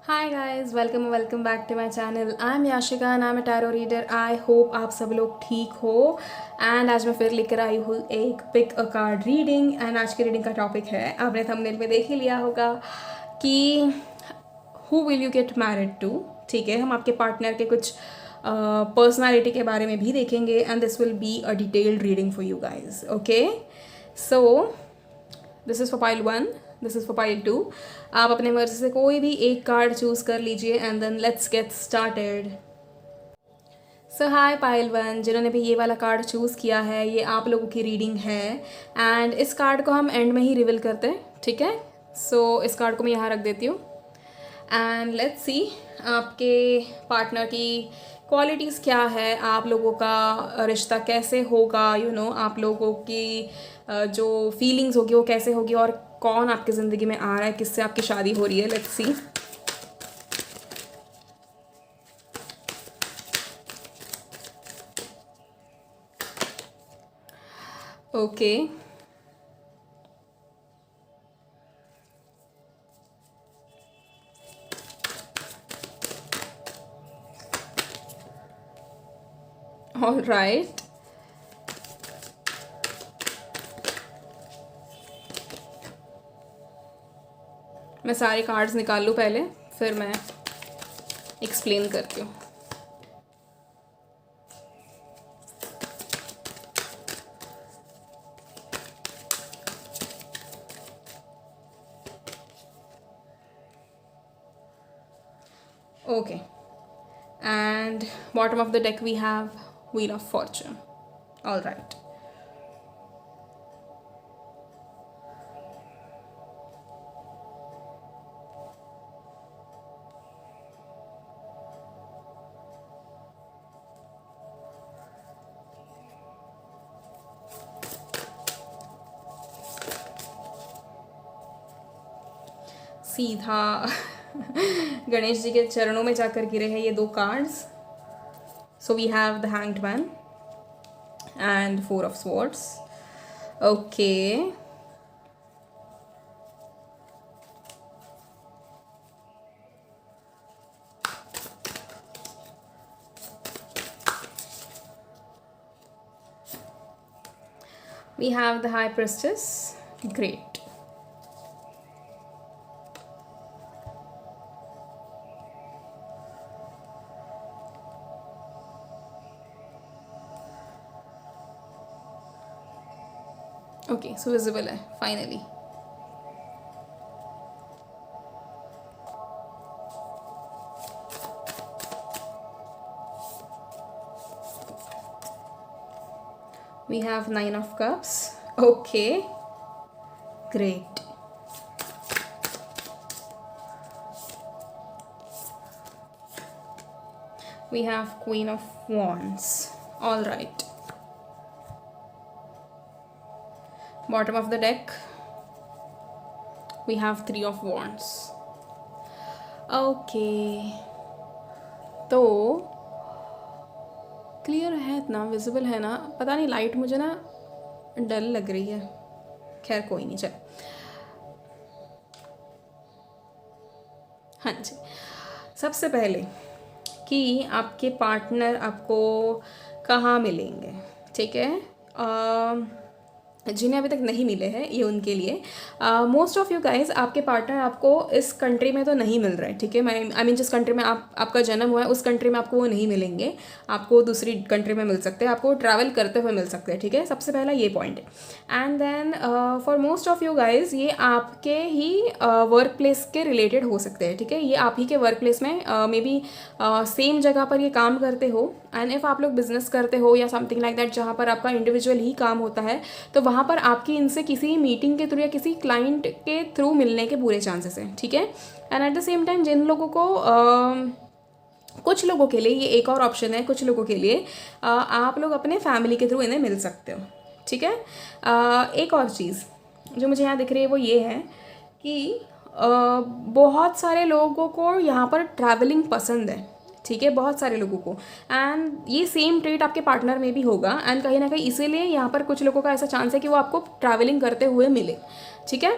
Hi guys, welcome back to my channel. I am Yashika and I am a tarot reader. I hope आप सब लोग ठीक हो। And आज मैं फिर लेकर आई हूँ एक pick a card reading. And आज की रीडिंग का टॉपिक है, आपने थंबनेल में देख ही लिया होगा कि who will you get married to. ठीक है, हम आपके पार्टनर के कुछ पर्सनालिटी के बारे में भी देखेंगे and this will be a detailed reading for you guys. Okay, so this is for pile 1, this is for pile 2। आप अपने मर्जी से कोई भी एक कार्ड चूज़ कर लीजिए and then let's get started. So hi pile 1, जिन्होंने भी ये वाला कार्ड चूज़ किया है, ये आप लोगों की रीडिंग है। एंड इस कार्ड को हम एंड में ही रिवील करते हैं, ठीक है। सो इस कार्ड को मैं यहाँ रख देती हूँ एंड लेट्स सी आपके पार्टनर की क्वालिटीज़ क्या है, आप लोगों का रिश्ता कैसे होगा, आप लोगों की जो फीलिंग्स होगी वो कैसे होगी, और कौन आपकी ज़िंदगी में आ रहा है, किससे आपकी शादी हो रही है। Let's see. Okay, all right. मैं सारे कार्ड्स निकाल लूँ पहले, फिर मैं एक्सप्लेन करती हूँ। Okay, and bottom of the deck we have Wheel of Fortune. All right. सीधा गणेश जी के चरणों में जाकर गिरे हैं ये दो cards. So we have the hanged man and four of swords. Okay, we have the high priestess. Great. Okay, so visible है finally. We have Nine of Cups. Okay, great. We have Queen of Wands. All right. Bottom of the deck we have Three of Wands. Okay, तो clear है, इतना visible है ना, पता नहीं light मुझे ना डल लग रही है। खैर कोई नहीं, चल। हाँ जी, सबसे पहले कि आपके पार्टनर आपको कहाँ मिलेंगे, ठीक है। जिन्हें अभी तक नहीं मिले हैं ये उनके लिए, मोस्ट ऑफ यू गाइज आपके पार्टनर आपको इस कंट्री में तो नहीं मिल रहा है, ठीक है। आई मीन जिस कंट्री में आपका जन्म हुआ है उस कंट्री में आपको वो नहीं मिलेंगे, आपको दूसरी कंट्री में मिल सकते हैं, आपको ट्रैवल करते हुए मिल सकते हैं, ठीक है। सबसे पहला ये पॉइंट है। And then for most of you guys ये आपके ही वर्क प्लेस के रिलेटेड हो सकते हैं, ठीक है। ये आप ही के वर्क प्लेस में मे बी सेम जगह पर ये काम करते हो। एंड इफ़ आप लोग बिजनेस करते हो या समथिंग लाइक दैट जहाँ पर आपका इंडिविजुअल ही काम होता है, तो वहाँ पर आपकी इनसे किसी मीटिंग के थ्रू या किसी क्लाइंट के थ्रू मिलने के पूरे चांसेस हैं, ठीक है। And at the same time जिन लोगों को कुछ लोगों के लिए ये एक और ऑप्शन है, कुछ लोगों के लिए आप लोग अपने फैमिली के थ्रू इन्हें मिल सकते हो, ठीक है। एक और चीज़ जो मुझे यहाँ दिख रही है वो ये है कि बहुत सारे लोगों को यहाँ पर ट्रैवलिंग पसंद है, ठीक है, बहुत सारे लोगों को। एंड ये सेम ट्रेट आपके पार्टनर में भी होगा। एंड कहीं ना कहीं इसीलिए यहाँ पर कुछ लोगों का ऐसा चांस है कि वो आपको ट्रैवलिंग करते हुए मिले, ठीक है।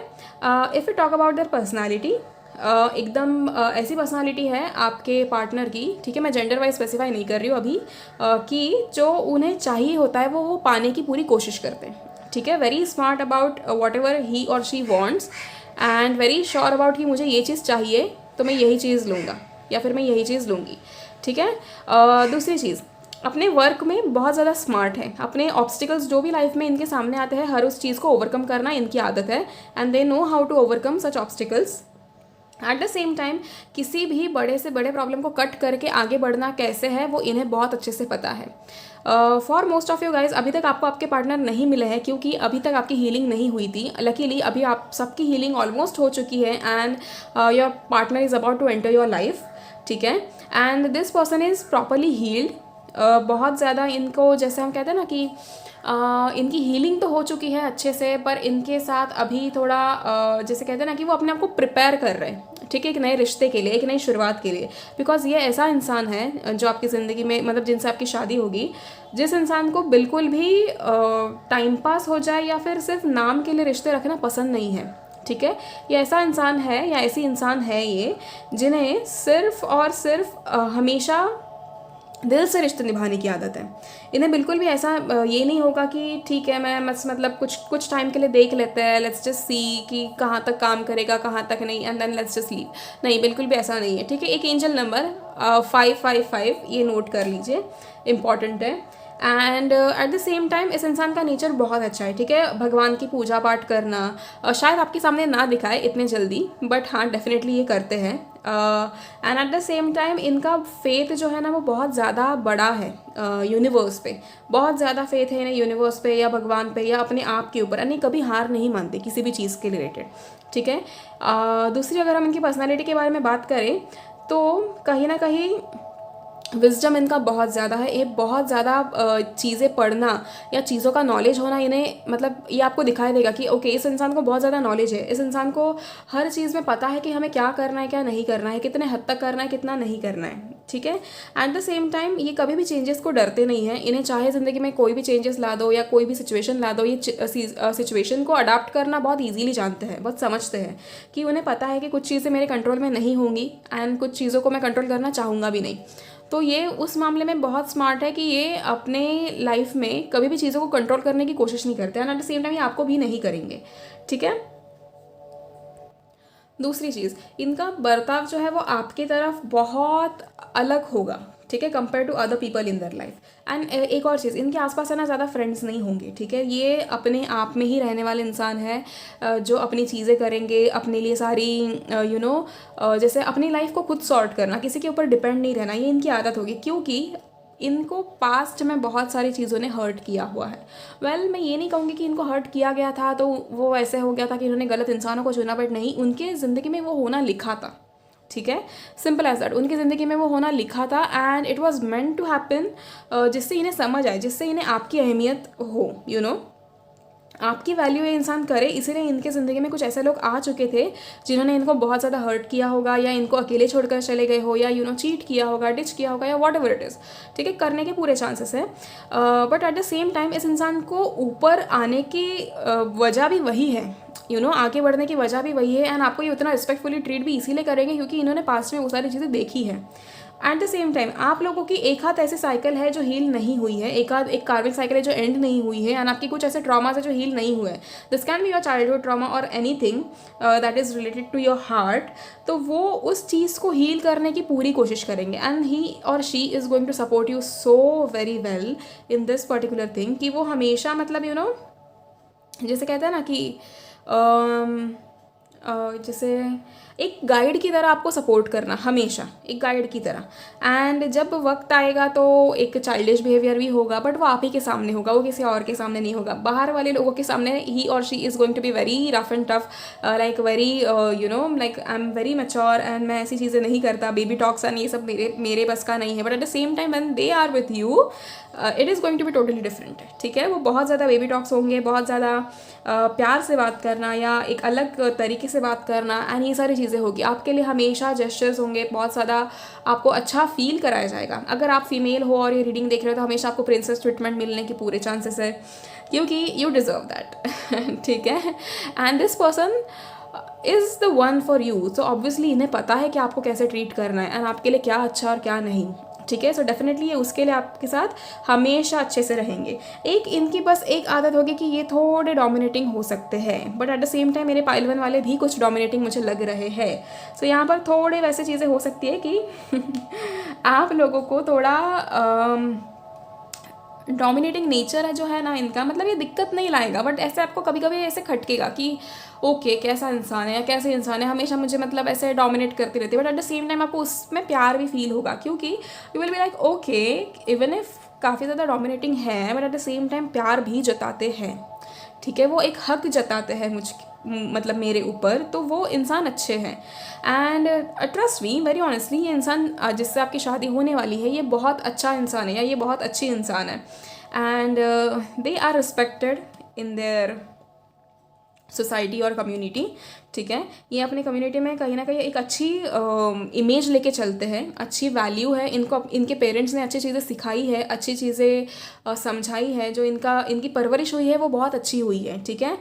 If you talk about their personality, एकदम ऐसी पर्सनालिटी है आपके पार्टनर की, ठीक है, मैं जेंडर वाइज स्पेसिफाई नहीं कर रही हूँ अभी, कि जो उन्हें चाहिए होता है वो पाने की पूरी कोशिश करते हैं, ठीक है, very smart about whatever he और she wants and very sure about कि मुझे ये चीज़ चाहिए तो मैं यही चीज़ लूँगा या फिर मैं यही चीज़ लूँगी, ठीक है। दूसरी चीज़, अपने वर्क में बहुत ज़्यादा स्मार्ट है, अपने ऑब्स्टिकल्स जो भी लाइफ में इनके सामने आते हैं हर उस चीज़ को ओवरकम करना इनकी आदत है and they know how to overcome such obstacles. At the same time किसी भी बड़े से बड़े प्रॉब्लम को कट करके आगे बढ़ना कैसे है वो इन्हें बहुत अच्छे से पता है। For most of you guys अभी तक आपको आपके पार्टनर नहीं मिले हैं क्योंकि अभी तक आपकी हीलिंग नहीं हुई थी। लकीली अभी आप सबकी हीलिंग ऑलमोस्ट हो चुकी है and your partner is about to enter your life, ठीक है, and this person is properly healed. बहुत ज़्यादा इनको, जैसे हम कहते हैं ना कि इनकी हीलिंग तो हो चुकी है अच्छे से, पर इनके साथ अभी थोड़ा जैसे कहते हैं ना कि वो अपने आप को प्रिपेयर कर रहे हैं, ठीक है, एक नए रिश्ते के लिए, एक नई शुरुआत के लिए। बिकॉज ये ऐसा इंसान है जो आपकी ज़िंदगी में, मतलब जिनसे आपकी शादी होगी, जिस इंसान को बिल्कुल भी टाइम पास हो जाए या फिर सिर्फ नाम के लिए रिश्ते रखना पसंद नहीं है, ठीक है। ये ऐसा इंसान है या ऐसी इंसान है ये जिन्हें सिर्फ और सिर्फ हमेशा दिल से रिश्ते निभाने की आदत है। इन्हें बिल्कुल भी ऐसा ये नहीं होगा कि ठीक है मैं मतलब कुछ टाइम के लिए देख लेते हैं, लेट्स जस्ट सी कि कहाँ तक काम करेगा कहाँ तक नहीं and then let's just leave. नहीं, बिल्कुल भी ऐसा नहीं है, ठीक है। एक एंजल नंबर 555 ये नोट कर लीजिए, इम्पॉर्टेंट है। And at the same time इस इंसान का नेचर बहुत अच्छा है, ठीक है। भगवान की पूजा पाठ करना शायद आपके सामने ना दिखाए इतने जल्दी, बट हाँ डेफिनेटली ये करते हैं। And at the same time इनका फेथ जो है ना वो बहुत ज़्यादा बड़ा है यूनिवर्स पे, बहुत ज़्यादा फेथ है इन्हें यूनिवर्स पे या भगवान पे या अपने आप के ऊपर, यानी कभी हार नहीं मानते किसी भी चीज़ के रिलेटेड, ठीक है। दूसरी अगर हम इनकी पर्सनैलिटी के बारे में बात करें तो कहीं ना कहीं विजडम इनका बहुत ज़्यादा है। ये बहुत ज़्यादा चीज़ें पढ़ना या चीज़ों का नॉलेज होना इन्हें, मतलब ये आपको दिखाई देगा कि ओके इस इंसान को बहुत ज़्यादा नॉलेज है, इस इंसान को हर चीज़ में पता है कि हमें क्या करना है क्या नहीं करना है, कितने हद तक करना है कितना नहीं करना है, ठीक है। एट द सेम टाइम ये कभी भी चेंजेस को डरते नहीं हैं। इन्हें चाहे ज़िंदगी में कोई भी चेंजेस ला दो या कोई भी सिचुएशन ला दो, ये सिचुएशन को अडाप्ट करना बहुत ईजीली जानते हैं, बहुत समझते हैं कि उन्हें पता है कि कुछ चीज़ें मेरे कंट्रोल में नहीं होंगी एंड कुछ चीज़ों को मैं कंट्रोल करना चाहूँगा भी नहीं। तो ये उस मामले में बहुत स्मार्ट है कि ये अपने लाइफ में कभी भी चीज़ों को कंट्रोल करने की कोशिश नहीं करते and at the same time ये आपको भी नहीं करेंगे, ठीक है। दूसरी चीज़, इनका बर्ताव जो है वो आपकी तरफ बहुत अलग होगा, ठीक है, compare to other people in their life. And एक और चीज़, इनके आसपास है ना ज़्यादा फ्रेंड्स नहीं होंगे, ठीक है। ये अपने आप में ही रहने वाले इंसान है जो अपनी चीज़ें करेंगे अपने लिए सारी, जैसे अपनी लाइफ को खुद सॉर्ट करना, किसी के ऊपर डिपेंड नहीं रहना, ये इनकी आदत होगी क्योंकि इनको पास्ट में बहुत सारी चीज़ों ने हर्ट किया हुआ है। मैं ये नहीं कहूँगी कि इनको हर्ट किया गया था तो वो ऐसे हो गया था कि इन्होंने गलत इंसानों को चुना, बट नहीं, उनके ज़िंदगी में वो होना लिखा था, ठीक है, सिंपल एज दैट। उनकी ज़िंदगी में वो होना लिखा था and it was meant to happen, जिससे इन्हें समझ आए, जिससे इन्हें आपकी अहमियत हो, आपकी वैल्यू ये इंसान करे। इसीलिए इनके ज़िंदगी में कुछ ऐसे लोग आ चुके थे जिन्होंने इनको बहुत ज़्यादा हर्ट किया होगा या इनको अकेले छोड़कर चले गए हो या चीट किया होगा, डिच किया होगा या वॉट एवर इट इज़, ठीक है, करने के पूरे चांसेस है। But at the same time इस इंसान को ऊपर आने की वजह भी वही है, आगे बढ़ने की वजह भी वही है एंड आपको ये उतना रिस्पेक्टफुली ट्रीट भी इसीलिए करेंगे क्योंकि इन्होंने पास्ट में वो सारी चीज़ें देखी है। एट द सेम टाइम आप लोगों की एक हाथ ऐसी साइकिल है जो हील नहीं हुई है, एक कार्मिक साइकिल है जो एंड नहीं हुई है एंड आपकी कुछ ऐसे ट्रॉमास है जो हील नहीं हुए हैं। This can be your childhood trauma और anything that is related to your heart. तो वो उस चीज़ को हील करने की पूरी कोशिश करेंगे एंड ही और she is going to support you so very well in this particular thing, कि वो हमेशा मतलब जैसे कहते हैं ना कि जैसे एक गाइड की तरह आपको सपोर्ट करना, हमेशा एक गाइड की तरह। एंड जब वक्त आएगा तो एक चाइल्डिश बिहेवियर भी होगा, बट वो आप ही के सामने होगा, वो किसी और के सामने नहीं होगा। बाहर वाले लोगों के सामने ही और she is going to be very rough and tough, like very like I am very mature and मैं ऐसी चीज़ें नहीं करता, बेबी टॉक्स एंड ये सब मेरे बस का नहीं है। But at the same time when they are with you it is going to be totally different, ठीक है। वो बहुत ज़्यादा बेबी टॉक्स होंगे, बहुत ज़्यादा प्यार से बात करना या एक अलग तरीके से बात करना एंड ये सारी चीज़ें होगी। आपके लिए हमेशा जेस्चर्स होंगे, बहुत ज़्यादा आपको अच्छा फील कराया जाएगा। अगर आप फीमेल हो और ये रीडिंग देख रहे हो तो हमेशा आपको प्रिंसेस ट्रीटमेंट मिलने के पूरे चांसेस है क्योंकि यू डिज़र्व दैट, ठीक है। And this person is the one for you. तो ऑब्वियसली इन्हें पता है कि आपको कैसे ट्रीट करना है एंड आपके लिए क्या अच्छा और क्या नहीं, ठीक है। सो डेफिनेटली ये उसके लिए आपके साथ हमेशा अच्छे से रहेंगे। एक इनकी बस एक आदत होगी कि ये थोड़े डोमिनेटिंग हो सकते हैं, but at the same time मेरे पाइल 1 वाले भी कुछ डोमिनेटिंग मुझे लग रहे हैं। सो यहाँ पर थोड़े वैसे चीज़ें हो सकती है कि आप लोगों को थोड़ा डोमिनेटिंग नेचर है जो है ना इनका, मतलब ये दिक्कत नहीं लाएगा, बट ऐसे आपको कभी कभी ऐसे खटकेगा कि ओके कैसा इंसान है या कैसे इंसान है, हमेशा मुझे मतलब ऐसे डोमिनेट करती रहती है, but at the same time आपको उसमें प्यार भी फील होगा, क्योंकि you will be like okay even if काफ़ी ज़्यादा डोमिनेटिंग है but at the same time प्यार भी जताते हैं, ठीक है। वो एक हक जताते हैं मतलब मेरे ऊपर, तो वो इंसान अच्छे हैं। And trust me very honestly, ये इंसान जिससे आपकी शादी होने वाली है ये बहुत अच्छा इंसान है या ये बहुत अच्छी इंसान है and they are respected in their society और कम्युनिटी, ठीक है। ये अपनी कम्युनिटी में कहीं ना कहीं एक अच्छी इमेज लेके चलते हैं, अच्छी वैल्यू है इनको, इनके पेरेंट्स ने अच्छी चीज़ें सिखाई है, अच्छी चीज़ें समझाई है, जो इनकी परवरिश हुई है वो बहुत अच्छी हुई है, ठीक है।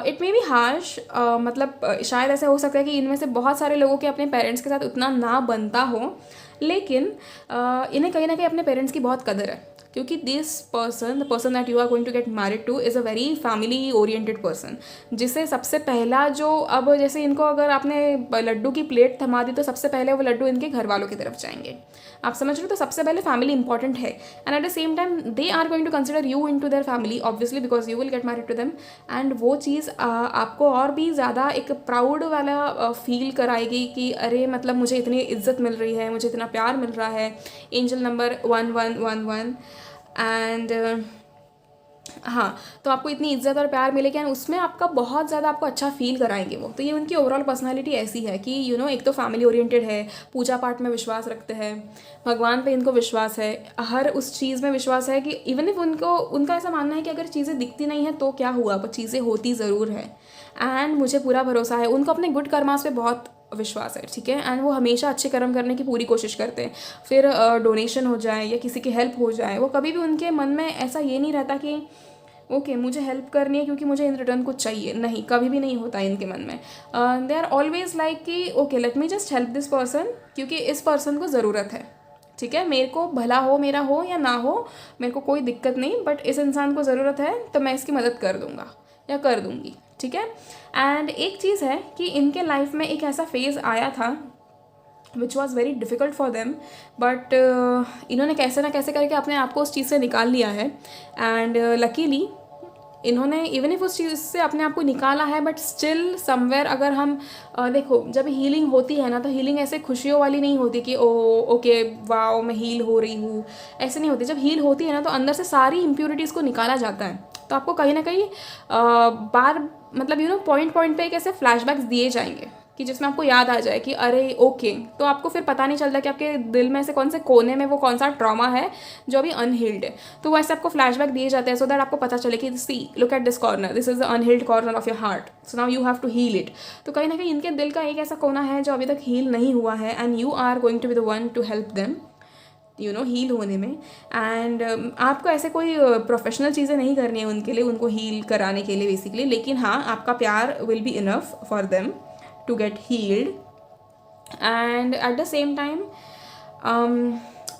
इट मे बी हार्श, मतलब शायद ऐसा हो सकता है कि इनमें से बहुत सारे लोगों के अपने पेरेंट्स के साथ उतना ना बनता हो, लेकिन इन्हें कहीं ना कहीं अपने पेरेंट्स की बहुत कदर है, क्योंकि this person, the person that you are going to get married to is a very family oriented person, जिसे सबसे पहला जो, अब जैसे इनको अगर आपने लड्डू की प्लेट थमा दी तो सबसे पहले वो लड्डू इनके घर वालों की तरफ जाएंगे, आप समझ रहे हो। तो सबसे पहले फैमिली इंपॉर्टेंट है and at the same time they are going to consider you in to their family obviously because you will get married to them, and वो चीज़ आपको और भी ज़्यादा एक प्राउड वाला फील कराएगी कि अरे मतलब मुझे इतनी इज्जत मिल रही है, मुझे इतना प्यार मिल रहा है, एंजल नंबर 1111 एंड हाँ, तो आपको इतनी इज्जत और प्यार मिलेगा एंड उसमें आपका बहुत ज़्यादा आपको अच्छा फील कराएंगे वो। तो ये उनकी ओवरऑल पर्सनालिटी ऐसी है कि यू नो, एक तो फैमिली ओरिएंटेड है, पूजा पाठ में विश्वास रखते हैं, भगवान पे इनको विश्वास है, हर उस चीज़ में विश्वास है कि इवन इफ उनका ऐसा मानना है कि अगर चीज़ें दिखती नहीं हैं तो क्या हुआ, पर चीज़ें होती ज़रूर है एंड मुझे पूरा भरोसा है। उनको अपने गुड कर्मास पे बहुत विश्वास है, ठीक है। एंड वो हमेशा अच्छे कर्म करने की पूरी कोशिश करते हैं, फिर डोनेशन हो जाए या किसी की हेल्प हो जाए, वो कभी भी उनके मन में ऐसा ये नहीं रहता कि ओके मुझे हेल्प करनी है क्योंकि मुझे इन रिटर्न कुछ चाहिए, नहीं, कभी भी नहीं होता इनके मन में। दे आर ऑलवेज लाइक कि okay let me just help this person, क्योंकि इस पर्सन को ज़रूरत है, ठीक है। मेरे को भला हो मेरा हो या ना हो, मेरे को कोई दिक्कत नहीं, बट इस इंसान को ज़रूरत है तो मैं इसकी मदद कर दूँगा या कर दूँगी, ठीक है। एंड एक चीज़ है कि इनके लाइफ में एक ऐसा फेज़ आया था which was very difficult for them, but इन्होंने कैसे ना कैसे करके अपने आप को उस चीज़ से निकाल लिया है एंड लकीली इन्होंने इवन इफ उस चीज़ से अपने आप को निकाला है, बट स्टिल समवेयर अगर हम देखो जब हीलिंग होती है ना, तो हीलिंग ऐसे खुशियों वाली नहीं होती कि ओ ओके वाओ मैं हील हो रही हूँ, ऐसे नहीं होती। जब हील होती है ना तो अंदर से सारी इम्प्योरिटीज़ को निकाला जाता है, तो आपको कहीं ना कहीं बार मतलब यू नो पॉइंट पे एक ऐसे फ्लैशबैक्स दिए जाएंगे कि जिसमें आपको याद आ जाए कि अरे ओके, तो आपको फिर पता नहीं चलता कि आपके दिल में से कौन से कोने में वो कौन सा ट्रॉमा है जो अभी अनहील्ड है। तो वैसे आपको फ्लैशबैक दिए जाते हैं सो दैट आपको पता चले कि see look at this corner, this is the unhealed corner of your heart, so now you have to heal it. तो कहीं ना कहीं इनके दिल का एक ऐसा कोना है जो अभी तक हील नहीं हुआ है and you are going to be the one to help them you know heal होने में। एंड आपको ऐसे कोई प्रोफेशनल चीज़ें नहीं करनी है उनके लिए, उनको हील कराने के लिए बेसिकली, लेकिन हाँ आपका प्यार will be enough for them to get healed and at the same time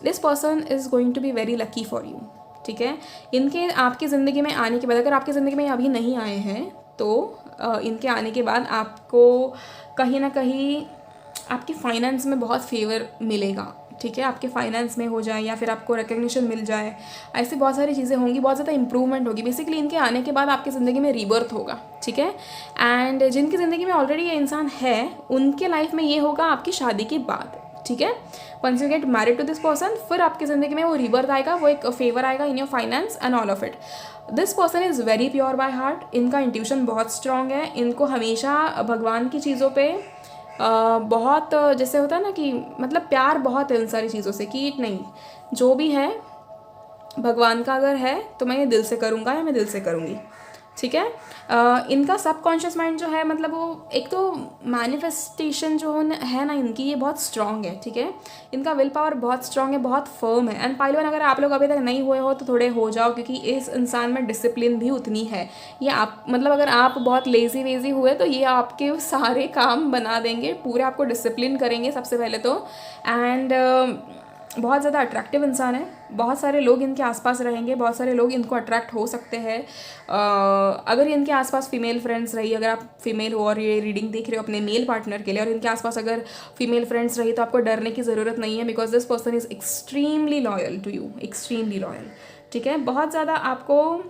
this person is going to be very lucky for you, ठीक है। इनके आपकी ज़िंदगी में आने के बाद, अगर आपकी ज़िंदगी में अभी नहीं आए हैं तो इनके आने के बाद आपको कहीं ना कहीं आपकी फाइनेंस में बहुत फेवर मिलेगा, ठीक है। आपके फाइनेंस में हो जाए या फिर आपको रिकग्निशन मिल जाए, ऐसी बहुत सारी चीज़ें होंगी, बहुत ज़्यादा इंप्रूवमेंट होगी। बेसिकली इनके आने के बाद आपकी ज़िंदगी में रीबर्थ होगा, ठीक है। एंड जिनकी ज़िंदगी में ऑलरेडी ये इंसान है उनके लाइफ में ये होगा आपकी शादी के बाद, ठीक है। Once you get married to this person, फिर आपकी ज़िंदगी में वो रीबर्थ आएगा, वो एक फेवर आएगा in your finance and all of it. This person is very pure by heart, इनका इंट्यूशन बहुत स्ट्रॉन्ग है, इनको हमेशा भगवान की चीज़ों पर बहुत जैसे होता है ना कि मतलब प्यार बहुत है उन सारी चीज़ों से कि नहीं जो भी है भगवान का अगर है तो मैं ये दिल से करूँगा या मैं दिल से करूँगी, ठीक है। इनका सबकॉन्शियस माइंड जो है मतलब वो एक तो मैनिफेस्टेशन जो है ना इनकी, ये बहुत स्ट्रांग है, ठीक है। इनका विल पावर बहुत स्ट्रांग है, बहुत फर्म है। एंड पाइल वन अगर आप लोग अभी तक नहीं हुए हो तो थोड़े हो जाओ, क्योंकि इस इंसान में डिसिप्लिन भी उतनी है। ये आप मतलब अगर आप बहुत लेज़ी वेज़ी हुए तो ये आपके सारे काम बना देंगे, पूरे आपको डिसिप्लिन करेंगे सबसे पहले तो। एंड बहुत ज़्यादा अट्रैक्टिव इंसान है, बहुत सारे लोग इनके आसपास रहेंगे, बहुत सारे लोग इनको अट्रैक्ट हो सकते हैं। अगर इनके आसपास फीमेल फ्रेंड्स रही, अगर आप फीमेल हो और ये रीडिंग देख रहे हो अपने मेल पार्टनर के लिए, और इनके आसपास अगर फीमेल फ्रेंड्स रही तो आपको डरने की ज़रूरत नहीं है, because this person is extremely loyal to you, extremely loyal, ठीक है। बहुत ज़्यादा आपको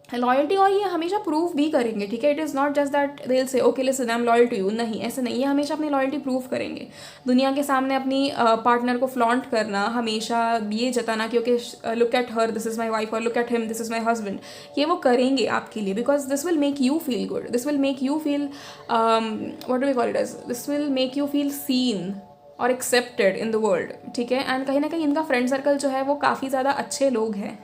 लॉयल्टी, और ये हमेशा प्रूव भी करेंगे, ठीक है। It is not just that they will say okay listen I am loyal to you, नहीं, ऐसे नहीं। ये हमेशा अपनी लॉयल्टी प्रूव करेंगे, दुनिया के सामने अपनी पार्टनर को फ्लॉन्ट करना, हमेशा ये जताना कि okay look at her this is my wife, और look at him this is my husband, ये वो करेंगे आपके लिए, because this will make you feel good, this will make you feel what do we call it as, this will make you feel seen और accepted in the world, ठीक है। And कहीं ना कहीं इनका फ्रेंड सर्कल जो है वो काफ़ी ज़्यादा अच्छे लोग हैं,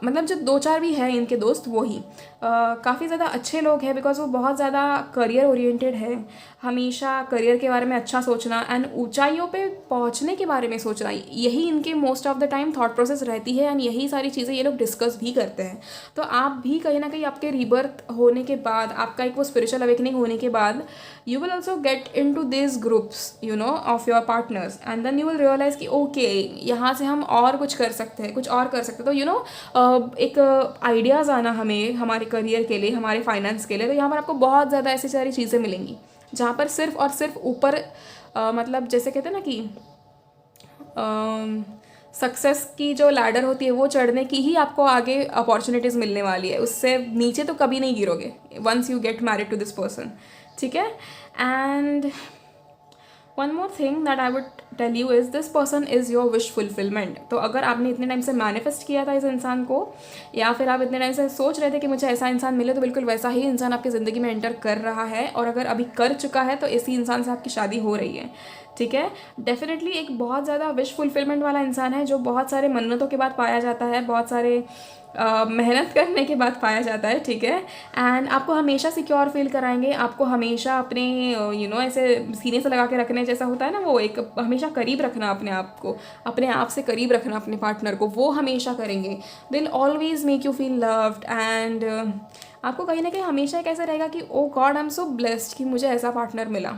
मतलब जो 2-4 भी हैं इनके दोस्त, वो ही काफ़ी ज़्यादा अच्छे लोग हैं, बिकॉज वो बहुत ज़्यादा करियर ओरिएंटेड है, हमेशा करियर के बारे में अच्छा सोचना एंड ऊंचाइयों पे पहुंचने के बारे में सोचना, यही इनके most of the time thought process रहती है। एंड यही सारी चीज़ें ये लोग डिस्कस भी करते हैं। तो आप भी कहीं ना कहीं आपके रीबर्थ होने के बाद, आपका एक वो स्पिरिचुअल अवेकनिंग होने के बाद, you will also get in to this groups you know of your partners, and then you will realize कि ओके यहाँ से हम और कुछ कर सकते हैं, कुछ और कर सकते हैं। तो एक आइडियाज़ आना हमें हमारे करियर के लिए, हमारे फाइनेंस के लिए, तो यहाँ पर आपको बहुत ज़्यादा ऐसी सारी चीज़ें मिलेंगी जहाँ पर सिर्फ और सिर्फ ऊपर मतलब जैसे कहते हैं ना कि सक्सेस की जो लैडर होती है वो चढ़ने की ही आपको आगे अपॉर्चुनिटीज़ मिलने वाली है, उससे नीचे तो कभी नहीं गिरोगे once you get married to this person, ठीक है। And one more thing that I would tell you is this person is your wish fulfilment. तो अगर आपने इतने टाइम से मैनिफेस्ट किया था इस इंसान को, या फिर आप इतने टाइम से सोच रहे थे कि मुझे ऐसा इंसान मिले, तो बिल्कुल वैसा ही इंसान आपकी ज़िंदगी में एंटर कर रहा है। और अगर अभी कर चुका है तो इसी इंसान से आपकी शादी हो रही है, ठीक है। डेफिनेटली एक बहुत ज़्यादा विश फुलफिलमेंट वाला इंसान है, जो बहुत सारे मन्नतों के बाद पाया जाता है, बहुत सारे मेहनत करने के बाद पाया जाता है, ठीक है। एंड आपको हमेशा सिक्योर फील कराएंगे, आपको हमेशा अपने ऐसे सीने से लगा के रखने जैसा होता है ना, वो एक हमेशा करीब रखना अपने आप को, अपने आप से करीब रखना अपने पार्टनर को, वो हमेशा करेंगे। They'll always make you feel loved. And आपको कहीं ना कहीं हमेशा एक ऐसा रहेगा कि oh god I am so blessed कि मुझे ऐसा पार्टनर मिला,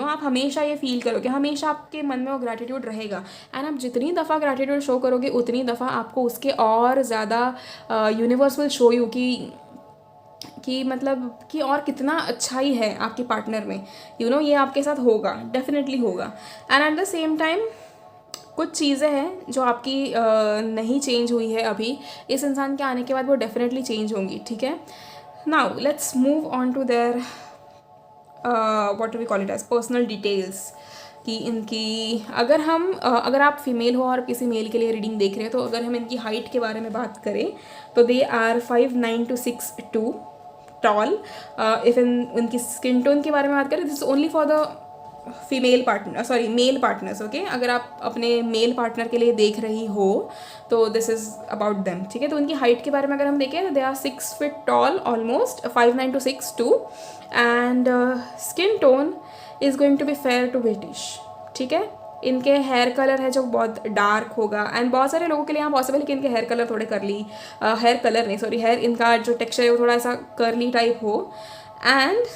आप हमेशा ये फील करोगे, हमेशा आपके मन में वो ग्रैटिट्यूड रहेगा। एंड आप जितनी दफ़ा ग्रैटिट्यूड शो करोगे उतनी दफ़ा आपको उसके और ज़्यादा यूनिवर्स विल शो यू कि मतलब कि और कितना अच्छाई है आपके पार्टनर में, ये आपके साथ होगा, डेफिनेटली होगा। And at the same time कुछ चीज़ें हैं जो आपकी नहीं चेंज हुई है अभी, इस इंसान के आने के बाद वो डेफिनेटली चेंज होंगी, ठीक है। Now let's move on to their what do we call it as personal details, कि इनकी अगर आप फीमेल हो और किसी मेल के लिए रीडिंग देख रहे हैं, तो अगर हम इनकी हाइट के बारे में बात करें तो they are 5'9" to 6'2" tall. If इनकी स्किन टोन के बारे में बात करें, this only for the male partners, okay. अगर आप अपने मेल पार्टनर के लिए देख रही हो तो दिस इज़ अबाउट देम, ठीक है। तो उनकी हाइट के बारे में अगर हम देखें तो they are 6 feet tall, almost 5'9" to 6'2", and skin tone is going to be fair to British, ठीक है। इनके हेयर कलर है जो बहुत डार्क होगा, एंड बहुत सारे लोगों के लिए यहाँ पॉसिबल है कि इनके हेयर कलर थोड़े करली, हेयर इनका जो टेक्सचर है वो थोड़ा सा करली टाइप हो। एंड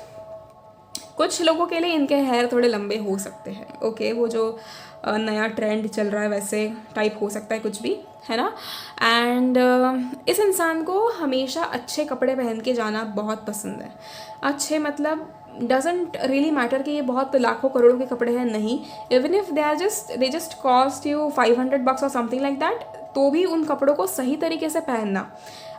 कुछ लोगों के लिए इनके हेयर थोड़े लंबे हो सकते हैं, ओके। वो जो नया ट्रेंड चल रहा है वैसे टाइप हो सकता है, कुछ भी है ना। एंड इस इंसान को हमेशा अच्छे कपड़े पहन के जाना बहुत पसंद है। अच्छे मतलब डजेंट रियली मैटर कि ये बहुत लाखों करोड़ों के कपड़े हैं, नहीं। Even if they just cost you $500 और समथिंग लाइक दैट, तो भी उन कपड़ों को सही तरीके से पहनना।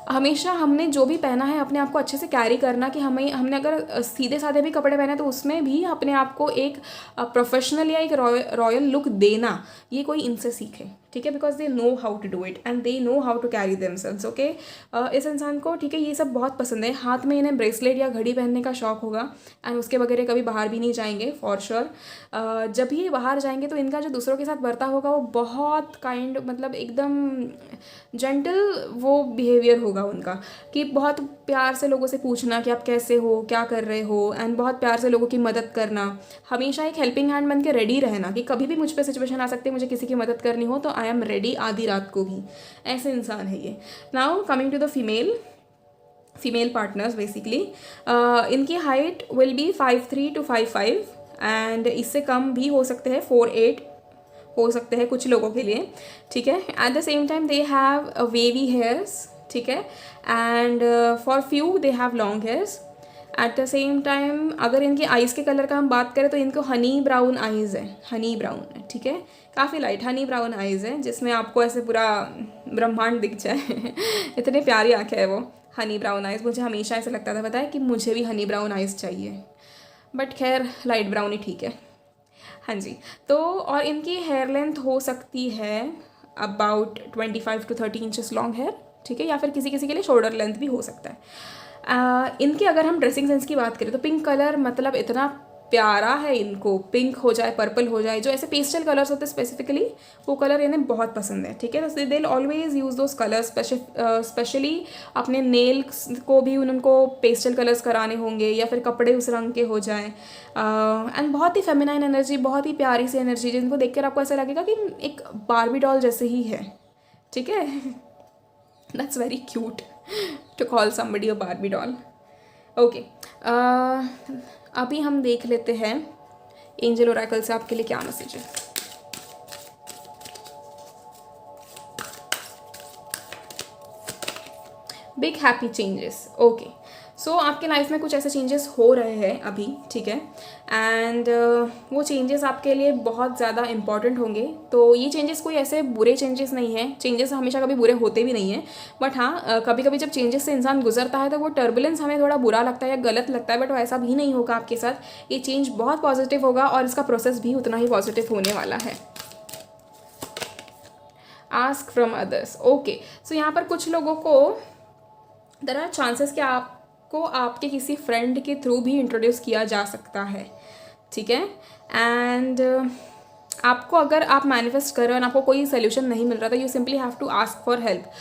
हमेशा हमने जो भी पहना है अपने आप को अच्छे से कैरी करना, कि हमने अगर सीधे साधे भी कपड़े पहने तो उसमें भी अपने आप को एक प्रोफेशनल या एक रॉयल लुक देना, ये कोई इनसे सीखे, ठीक है, because they know how to do it and they know how to carry themselves. Okay, इस इंसान को, ठीक है, ये सब बहुत पसंद है। हाथ में इन्हें ब्रेसलेट या घड़ी पहनने का शौक होगा एंड उसके वगैरह कभी बाहर भी नहीं जाएंगे फॉर श्योर। जब भी ये बाहर जाएंगे तो इनका जो दूसरों के साथ बर्ताव होगा वो बहुत काइंड, मतलब एकदम जेंटल वो बिहेवियर होगा उनका, कि बहुत प्यार से लोगों से पूछना कि आप कैसे हो, क्या कर रहे हो, एंड बहुत प्यार से लोगों की मदद करना, हमेशा एक हेल्पिंग हैंड बन के रेडी रहना कि कभी भी मुझ पे सिचुएशन आ सकती है, मुझे किसी की मदद करनी हो तो आई एम रेडी, आधी रात को भी। ऐसे इंसान है ये। Now coming to the female partners, basically इनकी height will be 5'3" to 5'5" and इससे कम भी हो सकते हैं, 4'8" हो सकते हैं कुछ लोगों के लिए, ठीक है। Eight the same time they have wavy hairs, ठीक है, and for few they have long hairs. Eight the same time अगर इनकी आइज़ के कलर का हम बात करें तो इनको हनी ब्राउन आइज़ है, हनी ब्राउन है, ठीक है, काफ़ी लाइट हनी ब्राउन आइज़ है, जिसमें आपको ऐसे पूरा ब्रह्मांड दिख जाए इतने प्यारी आँखें है वो, हनी ब्राउन आइज़। मुझे हमेशा ऐसा लगता था, पता है, कि मुझे भी हनी ब्राउन आइज़ चाहिए, बट खैर लाइट ब्राउन ही ठीक है। हाँ जी, तो और इनकी हेयर लेंथ हो सकती है about 25 to 30 inches long hair, ठीक है, या फिर किसी किसी के लिए शोल्डर लेंथ भी हो सकता है। इनके अगर हम ड्रेसिंग सेंस की बात करें तो पिंक कलर मतलब इतना प्यारा है इनको, पिंक हो जाए, पर्पल हो जाए, जो ऐसे पेस्टल कलर्स होते हैं स्पेसिफिकली, वो कलर इन्हें बहुत पसंद है, ठीक है। तो they will always use those colours, specially अपने नेल्स को भी उनको पेस्टल कलर्स कराने होंगे या फिर कपड़े उस रंग के हो जाएं, एंड बहुत ही फेमिनाइन एनर्जी, बहुत ही प्यारी सी एनर्जी, जिनको देखकर आपको ऐसा लगेगा कि एक बारबी डॉल जैसे ही है, ठीक है। That's very cute to call somebody a Barbie doll. Okay, अभी हम देख लेते हैं एंजल ओरेकल से आपके लिए क्या मैसेज है। बिग हैप्पी चेंजेस, ओके, सो आपके लाइफ में कुछ ऐसे चेंजेस हो रहे हैं अभी, ठीक है, एंड वो चेंजेस आपके लिए बहुत ज़्यादा इंपॉर्टेंट होंगे। तो ये चेंजेस कोई ऐसे बुरे चेंजेस नहीं हैं, चेंजेस हमेशा कभी बुरे होते भी नहीं हैं, बट हाँ कभी कभी जब चेंजेस से इंसान गुजरता है तो वो टर्बुलेंस हमें थोड़ा बुरा लगता है या गलत लगता है, बट वो ऐसा भी नहीं होगा आपके साथ। ये चेंज बहुत पॉजिटिव होगा और इसका प्रोसेस भी उतना ही पॉजिटिव होने वाला है। आस्क फ्रॉम अदर्स, ओके, सो यहाँ पर कुछ लोगों को देयर आर चांसेस कि आपको आपके किसी फ्रेंड के थ्रू भी इंट्रोड्यूस किया जा सकता है, ठीक है, एंड आपको अगर आप मैनिफेस्ट कर रहे हो और आपको कोई सोल्यूशन नहीं मिल रहा था, you simply have to ask for help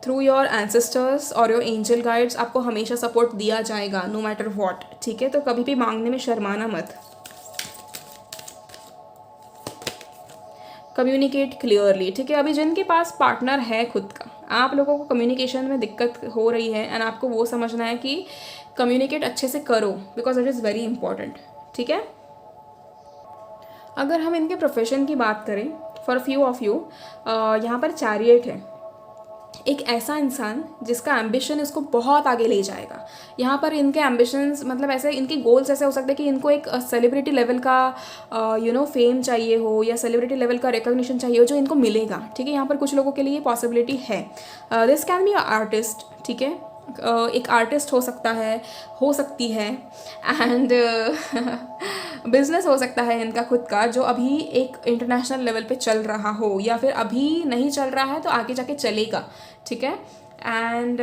through your ancestors और योर एंजल गाइड्स। आपको हमेशा सपोर्ट दिया जाएगा नो मैटर व्हाट, ठीक है, तो कभी भी मांगने में शर्माना मत। कम्युनिकेट क्लियरली, ठीक है, अभी जिनके पास पार्टनर है खुद का, आप लोगों को कम्युनिकेशन में दिक्कत हो रही है एंड आपको वो समझना है कि कम्युनिकेट अच्छे से करो because it is very important, ठीक है। अगर हम इनके प्रोफेशन की बात करें, फॉर फ्यू ऑफ यू यहाँ पर चैरियट है, एक ऐसा इंसान जिसका एम्बिशन इसको बहुत आगे ले जाएगा। यहाँ पर इनके एम्बिशंस मतलब ऐसे, इनके गोल्स ऐसे हो सकते हैं कि इनको एक सेलिब्रिटी लेवल का फेम चाहिए हो या सेलिब्रिटी लेवल का रिकॉग्निशन चाहिए हो जो इनको मिलेगा, ठीक है। यहाँ पर कुछ लोगों के लिए ये पॉसिबिलिटी है। This can be a artist, ठीक है, एक आर्टिस्ट हो सकती है एंड बिजनेस हो सकता है इनका खुद का जो अभी एक इंटरनेशनल लेवल पे चल रहा हो या फिर अभी नहीं चल रहा है तो आगे जाके चलेगा, ठीक है। एंड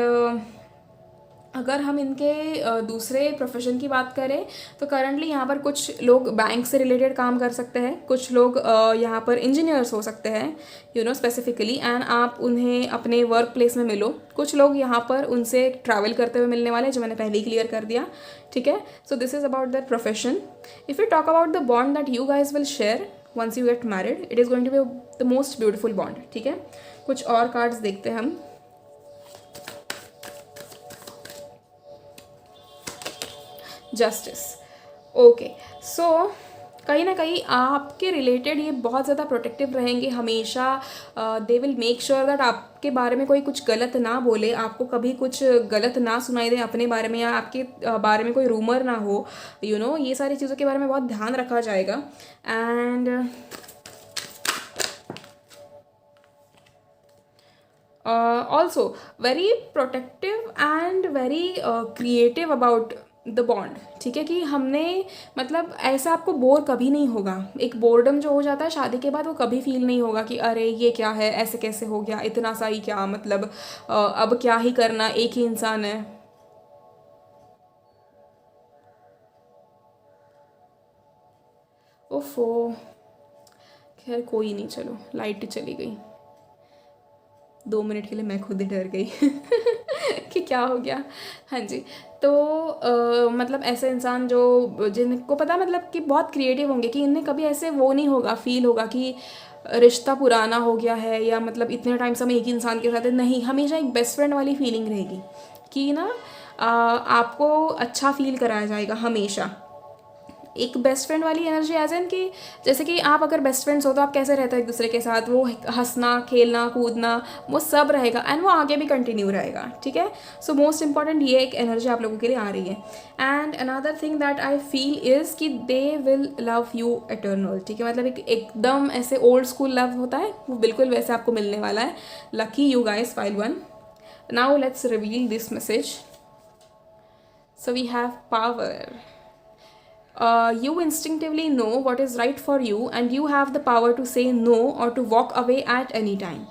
अगर हम इनके दूसरे प्रोफेशन की बात करें तो करंटली यहाँ पर कुछ लोग बैंक से रिलेटेड काम कर सकते हैं, कुछ लोग यहाँ पर इंजीनियर्स हो सकते हैं स्पेसिफिकली, एंड आप उन्हें अपने वर्क प्लेस में मिलो। कुछ लोग यहाँ पर उनसे ट्रैवल करते हुए मिलने वाले हैं, जो मैंने पहले ही क्लियर कर दिया, ठीक है। So this is about that profession. If you talk about the bond that you guys will share once you get married, it is going to be the most beautiful bond, ठीक है। कुछ और cards देखते हैं हम। Justice, okay, सो कहीं ना कहीं आपके रिलेटेड ये बहुत ज़्यादा प्रोटेक्टिव रहेंगे हमेशा। They will make sure that आपके बारे में कोई कुछ गलत ना बोले, आपको कभी कुछ गलत ना सुनाई दे अपने बारे में, या आपके बारे में कोई रूमर ना हो, ये सारी चीज़ों के बारे में बहुत ध्यान रखा जाएगा। And also very protective and very creative about the bond, ठीक है, कि हमने मतलब ऐसा आपको बोर कभी नहीं होगा। एक बोर्डम जो हो जाता है शादी के बाद वो कभी फील नहीं होगा कि अरे ये क्या है, ऐसे कैसे हो गया, इतना सा ही क्या मतलब, अब क्या ही करना, एक ही इंसान है। ओफो, खैर कोई नहीं, चलो लाइट चली गई। 2 मिनट के लिए मैं खुद ही डर गई कि क्या हो गया। हाँ जी। तो मतलब ऐसे इंसान जो जिनको पता मतलब कि बहुत क्रिएटिव होंगे कि इन्हें कभी ऐसे वो नहीं होगा, फील होगा कि रिश्ता पुराना हो गया है या मतलब इतने टाइम से हम एक ही इंसान के साथ है। नहीं, हमेशा एक बेस्ट फ्रेंड वाली फीलिंग रहेगी कि ना आपको अच्छा फील कराया जाएगा हमेशा। एक बेस्ट फ्रेंड वाली एनर्जी एज एन कि जैसे कि आप अगर बेस्ट फ्रेंड्स हो तो आप कैसे रहते हो एक दूसरे के साथ, वो हंसना खेलना कूदना वो सब रहेगा एंड वो आगे भी कंटिन्यू रहेगा, ठीक है। सो मोस्ट इंपॉर्टेंट ये एक एनर्जी आप लोगों के लिए आ रही है। And another thing that I feel is कि they will love you eternal, ठीक है, मतलब एक एकदम ऐसे ओल्ड स्कूल लव होता है वो बिल्कुल वैसे आपको मिलने वाला है। Lucky you guys, pile 1। Now let's reveal this message. So we have power. You instinctively know what is right for you and you have the power to say no or to walk away at any time.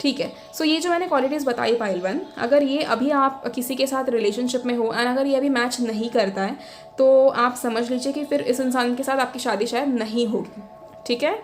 ठीक है। सो ये जो मैंने qualities बताई pile 1, अगर ये अभी आप किसी के साथ रिलेशनशिप में हो एंड अगर ये अभी मैच नहीं करता है तो आप समझ लीजिए कि फिर इस इंसान के साथ आपकी शादी शायद नहीं होगी, ठीक है।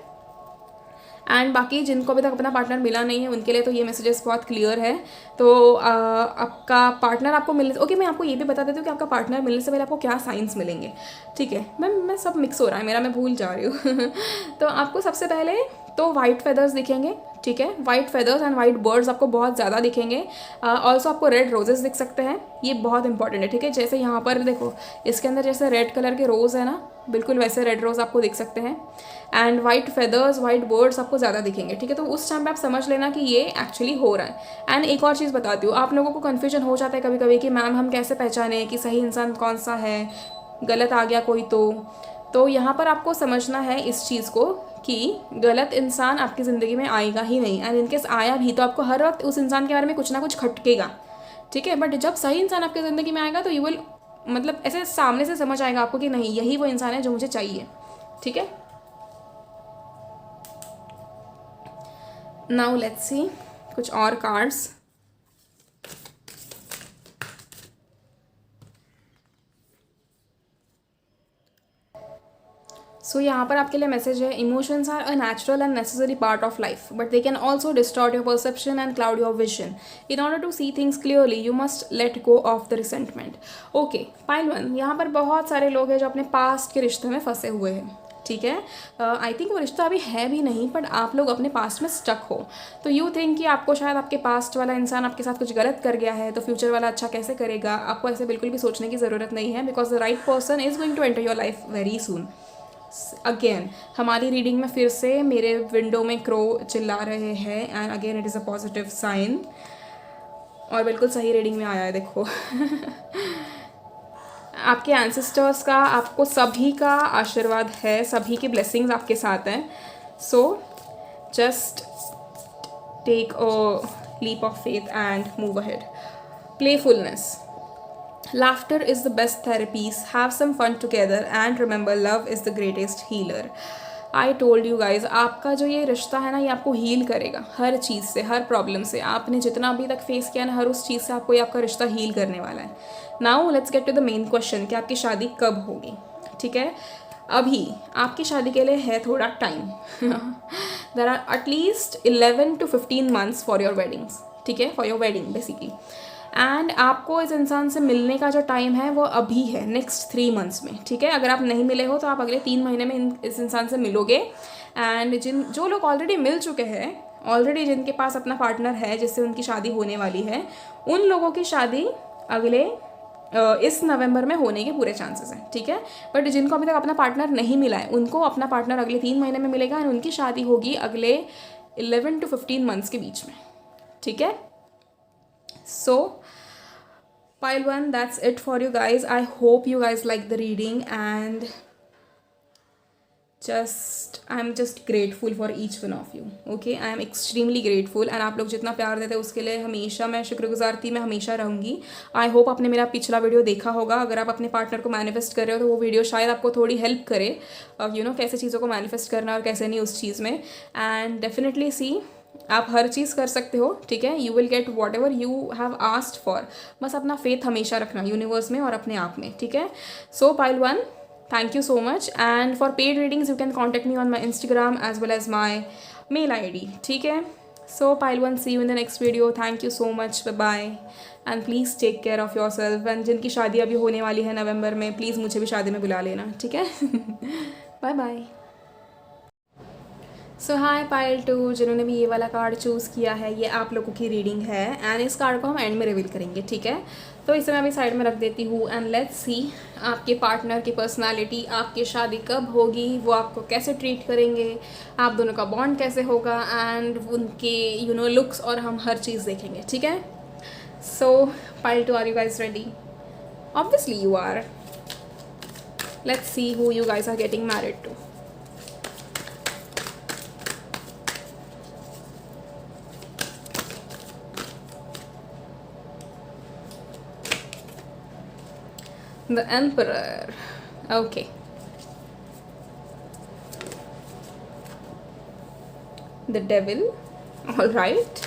एंड बाकी जिनको अभी तक अपना पार्टनर मिला नहीं है उनके लिए तो ये मैसेजेस बहुत क्लियर है। तो आपका पार्टनर आपको मिलने, ओके, मैं आपको ये भी बता देती हूँ कि आपका पार्टनर मिलने से पहले आपको क्या साइंस मिलेंगे, ठीक है। मैं सब मिक्स हो रहा है मेरा, मैं भूल जा रही हूँ तो आपको सबसे पहले तो वाइट फेदर्स दिखेंगे, ठीक है, white feathers and white birds आपको बहुत ज़्यादा दिखेंगे। ऑल्सो आपको रेड रोजेस दिख सकते हैं, ये बहुत इंपॉर्टेंट है, ठीक है। जैसे यहाँ पर देखो इसके अंदर जैसे रेड कलर के रोज़ है ना, बिल्कुल वैसे रेड रोज़ आपको दिख सकते हैं। And white feathers white birds आपको ज़्यादा दिखेंगे, ठीक है। तो उस टाइम पे आप समझ लेना कि ये एक्चुअली हो रहा है। एंड एक और चीज़ बताती हूँ, आप लोगों को कन्फ्यूजन हो जाता है कभी कभी कि मैम हम कैसे पहचाने कि सही इंसान कौन सा है, गलत आ गया कोई तो यहाँ पर आपको समझना है इस चीज़ को कि गलत इंसान आपकी ज़िंदगी में आएगा ही नहीं। एंड इनकेस आया भी तो आपको हर वक्त उस इंसान के बारे में कुछ ना कुछ खटकेगा, ठीक है। बट जब सही इंसान आपकी ज़िंदगी में आएगा तो यू विल मतलब ऐसे सामने से समझ आएगा आपको कि नहीं यही वो इंसान है जो मुझे चाहिए, ठीक है। नाउ लेट्स सी कुछ और कार्ड्स। सो यहाँ पर आपके लिए मैसेज है, emotions are a natural and necessary part of life but they can also distort your perception and cloud your vision. In order to see things clearly you must let go of the resentment. Okay pile 1, यहाँ पर बहुत सारे लोग हैं जो अपने past के रिश्ते में फंसे हुए हैं, ठीक है। आई थिंक वो रिश्ता अभी है भी नहीं बट आप लोग अपने पास्ट में स्टक हो। तो यू थिंक कि आपको शायद आपके पास्ट वाला इंसान आपके साथ कुछ गलत कर गया है तो फ्यूचर वाला अच्छा कैसे करेगा। आपको ऐसे बिल्कुल भी सोचने की ज़रूरत नहीं है because the right person is going to enter your life very soon. Again हमारी रीडिंग में फिर से मेरे विंडो में क्रो चिल्ला रहे हैं and again it is a positive sign और बिल्कुल सही रीडिंग में आया है देखो आपके एंसेस्टर्स का आपको सभी का आशीर्वाद है, सभी की ब्लेसिंग्स आपके साथ हैं। So just take a leap of faith and move ahead. Playfulness, laughter is the best therapies, have some fun together and remember love is the greatest healer. I told you guys, आपका जो ये रिश्ता है ना ये आपको heal करेगा हर चीज़ से, हर प्रॉब्लम से। आपने जितना अभी तक फेस किया ना हर उस चीज़ से आपको ये आपका रिश्ता हील करने वाला है। Now let's get to the main question कि आपकी शादी कब होगी, ठीक है। अभी आपकी शादी के लिए है थोड़ा time there are at least 11 to 15 months for your weddings, ठीक है, फॉर योर वेडिंग बेसिकली। एंड आपको इस इंसान से मिलने का जो टाइम है वो अभी है नेक्स्ट 3 months में, ठीक है। अगर आप नहीं मिले हो तो आप अगले 3 महीने में इस इंसान से मिलोगे। एंड जो लोग ऑलरेडी मिल चुके हैं, ऑलरेडी जिनके पास अपना पार्टनर है जिससे उनकी शादी होने वाली है, उन लोगों की शादी अगले इस नवंबर में होने के पूरे चांसेस हैं, ठीक है। बट जिनको अभी तक अपना पार्टनर नहीं मिला है उनको अपना पार्टनर अगले 3 महीने में मिलेगा एंड उनकी शादी होगी अगले 11 to 15 months के बीच में, ठीक है। So pile 1, that's it for you guys. I hope you guys like the reading and I am just grateful for each one of you. Okay, I am extremely grateful. And आप लोग जितना प्यार देते हैं उसके लिए हमेशा मैं शुक्रगुजार थी, मैं हमेशा रहूँगी. आई होप आपने मेरा पिछला वीडियो देखा होगा. अगर आप अपने पार्टनर को मैनिफेस्ट कर रहे हो तो वो वीडियो शायद आपको थोड़ी हेल्प करे कैसे चीज़ों को मैनिफेस्ट करना और कैसे नहीं उस चीज़ में. एंड डेफिनेटली सी, आप हर चीज़ कर सकते हो, ठीक है. You will get what ever you have asked for. बस अपना फेथ हमेशा रखना यूनिवर्स में और अपने आप में, ठीक है. So pile 1, thank you so much. And for paid readings you can contact me on my Instagram as well as my mail ID, ठीक है. So pile 1, see you in the next video. Thank you so much, bye bye. And please take care of yourself. And जिनकी शादी अभी होने वाली है नवंबर में, please मुझे भी शादी में बुला लेना, ठीक है. Bye bye. So hi pile 2, जिन्होंने भी ये वाला कार्ड चूज़ किया है, ये आप लोगों की रीडिंग है. एंड इस कार्ड को हम एंड में रिवील करेंगे, ठीक है. तो इसे मैं अभी साइड में रख देती हूँ. एंड लेट्स सी आपके पार्टनर की पर्सनालिटी, आपकी शादी कब होगी, वो आपको कैसे ट्रीट करेंगे, आप दोनों का बॉन्ड कैसे होगा, एंड उनके लुक्स और हम हर चीज़ देखेंगे, ठीक है. So pile 2, are you guys ready? Obviously you are. Let's see who you guys are getting married to. The Emperor. Okay. The Devil. All right.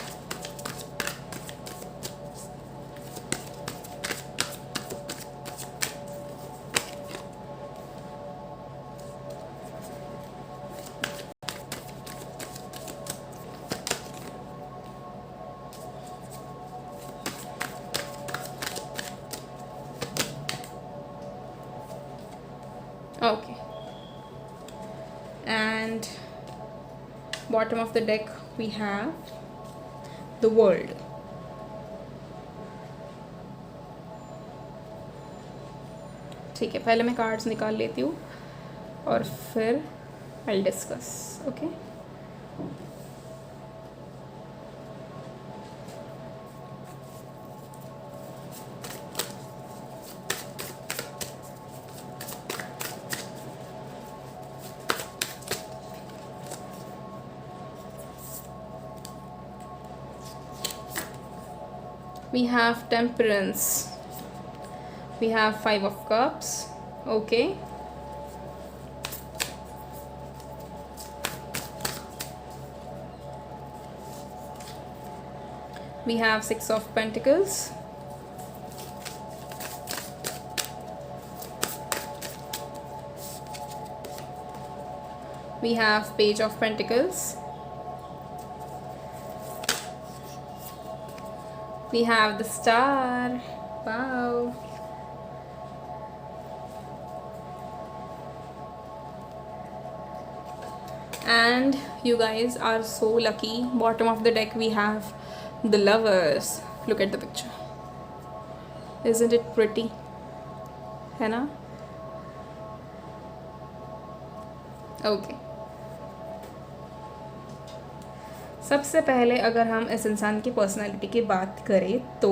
Okay. And bottom of the deck we have the World. ठीक है, पहले मैं cards निकाल लेती हूँ और फिर I'll discuss. Okay. We have Temperance. We have 5 of Cups. Okay. We have 6 of Pentacles. We have Page of Pentacles. We have the Star. Wow. And you guys are so lucky. Bottom of the deck we have the Lovers. Look at the picture. Isn't it pretty? है ना? Okay. सबसे पहले अगर हम इस इंसान की personality की बात करें तो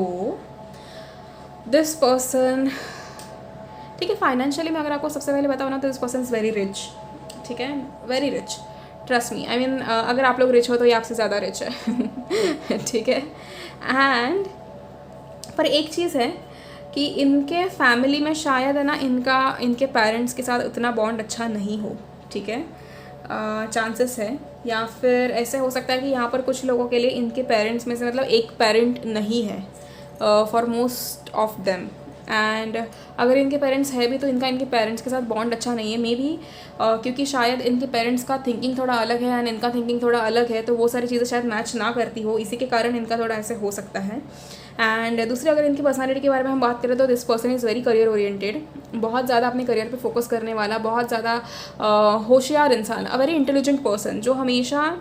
दिस पर्सन, ठीक है, फाइनेंशियली मैं अगर आपको सबसे पहले बताऊँ ना तो this person is very rich, ठीक है, very rich. Trust me, I mean अगर आप लोग रिच हो तो ये आपसे ज़्यादा रिच है. ठीक है. एंड पर एक चीज़ है कि इनके फैमिली में शायद है ना इनके पेरेंट्स के साथ उतना बॉन्ड अच्छा नहीं हो, ठीक है. चांसेस है, या फिर ऐसे हो सकता है कि यहाँ पर कुछ लोगों के लिए इनके पेरेंट्स में से मतलब एक पेरेंट नहीं है for most of them. And अगर इनके पेरेंट्स है भी तो इनके पेरेंट्स के साथ बॉन्ड अच्छा नहीं है. मे बी क्योंकि शायद इनके पेरेंट्स का थिंकिंग थोड़ा अलग है एंड इनका थिंकिंग थोड़ा अलग है, तो वो सारी चीज़ें शायद मैच ना करती हो, इसी के कारण इनका थोड़ा ऐसे हो सकता है. एंड दूसरी अगर इनकी पर्सनालिटी के बारे में हम बात करें तो this person is very career oriented. बहुत ज़्यादा अपने करियर पे फोकस करने वाला, बहुत ज़्यादा होशियार इंसान, अ वेरी इंटेलिजेंट पर्सन, जो हमेशा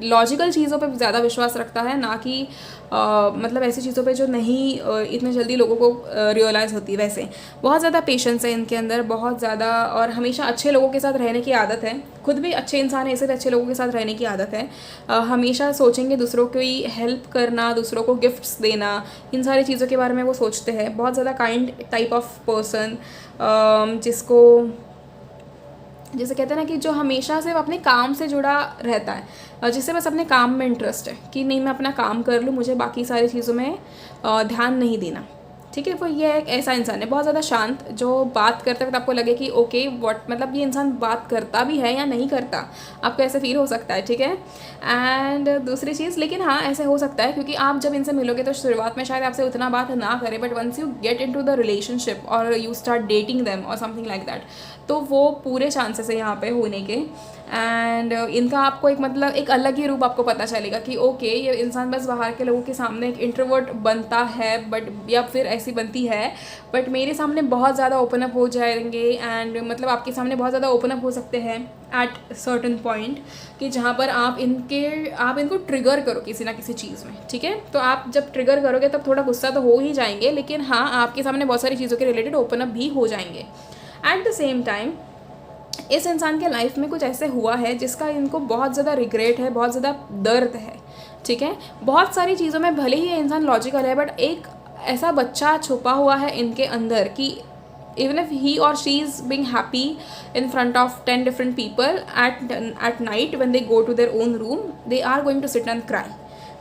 लॉजिकल चीज़ों पे ज़्यादा विश्वास रखता है, ना कि मतलब ऐसी चीज़ों पे जो नहीं इतने जल्दी लोगों को रियलाइज़ होती है. वैसे बहुत ज़्यादा पेशेंस है इनके अंदर, बहुत ज़्यादा, और हमेशा अच्छे लोगों के साथ रहने की आदत है. खुद भी अच्छे इंसान है, इससे अच्छे लोगों के साथ रहने की आदत है. हमेशा सोचेंगे दूसरों की हेल्प करना, दूसरों को गिफ्ट्स देना, इन सारी चीज़ों के बारे में वो सोचते हैं. बहुत ज़्यादा काइंड टाइप ऑफ पर्सन, जिसको जैसे कहते हैं ना कि जो हमेशा सिर्फ अपने काम से जुड़ा रहता है, और जिससे बस अपने काम में इंटरेस्ट है कि नहीं मैं अपना काम कर लूँ, मुझे बाकी सारी चीज़ों में ध्यान नहीं देना, ठीक है। वो ये एक ऐसा इंसान है बहुत ज़्यादा शांत, जो बात करते वक्त आपको लगे कि ओके व्हाट, मतलब ये इंसान बात करता भी है या नहीं करता, आपको ऐसे फील हो सकता है, ठीक है। एंड दूसरी चीज़, लेकिन हाँ ऐसे हो सकता है क्योंकि आप जब इनसे मिलोगे तो शुरुआत में शायद आपसे उतना बात ना करें, but once you get into the relationship और यू स्टार्ट डेटिंग देम और समथिंग लाइक दैट, तो वो पूरे चांसेस है यहाँ पे होने के। एंड इनका आपको एक मतलब एक अलग ही रूप आपको पता चलेगा कि ओके ये इंसान बस बाहर के लोगों के सामने एक इंट्रोवर्ट बनता है, बट या फिर ऐसी बनती है, बट मेरे सामने बहुत ज़्यादा ओपन अप हो जाएंगे। एंड मतलब आपके सामने बहुत ज़्यादा ओपन अप हो सकते हैं एट सर्टन पॉइंट, कि जहाँ पर आप इनको ट्रिगर करो किसी ना किसी चीज़ में, ठीक है। तो आप जब ट्रिगर करोगे तब थोड़ा गुस्सा तो हो ही जाएंगे, लेकिन हाँ आपके सामने बहुत सारी चीज़ों के रिलेटेड ओपन अप भी हो जाएंगे। एट द सेम टाइम इस इंसान के लाइफ में कुछ ऐसे हुआ है जिसका इनको बहुत ज़्यादा रिग्रेट है, बहुत ज़्यादा दर्द है, ठीक है। बहुत सारी चीज़ों में भले ही ये इंसान लॉजिकल है, बट एक ऐसा बच्चा छुपा हुआ है इनके अंदर कि इवन इफ ही और she is being happy in front of 10 different people at night when they go to their own room, they are going to sit and cry,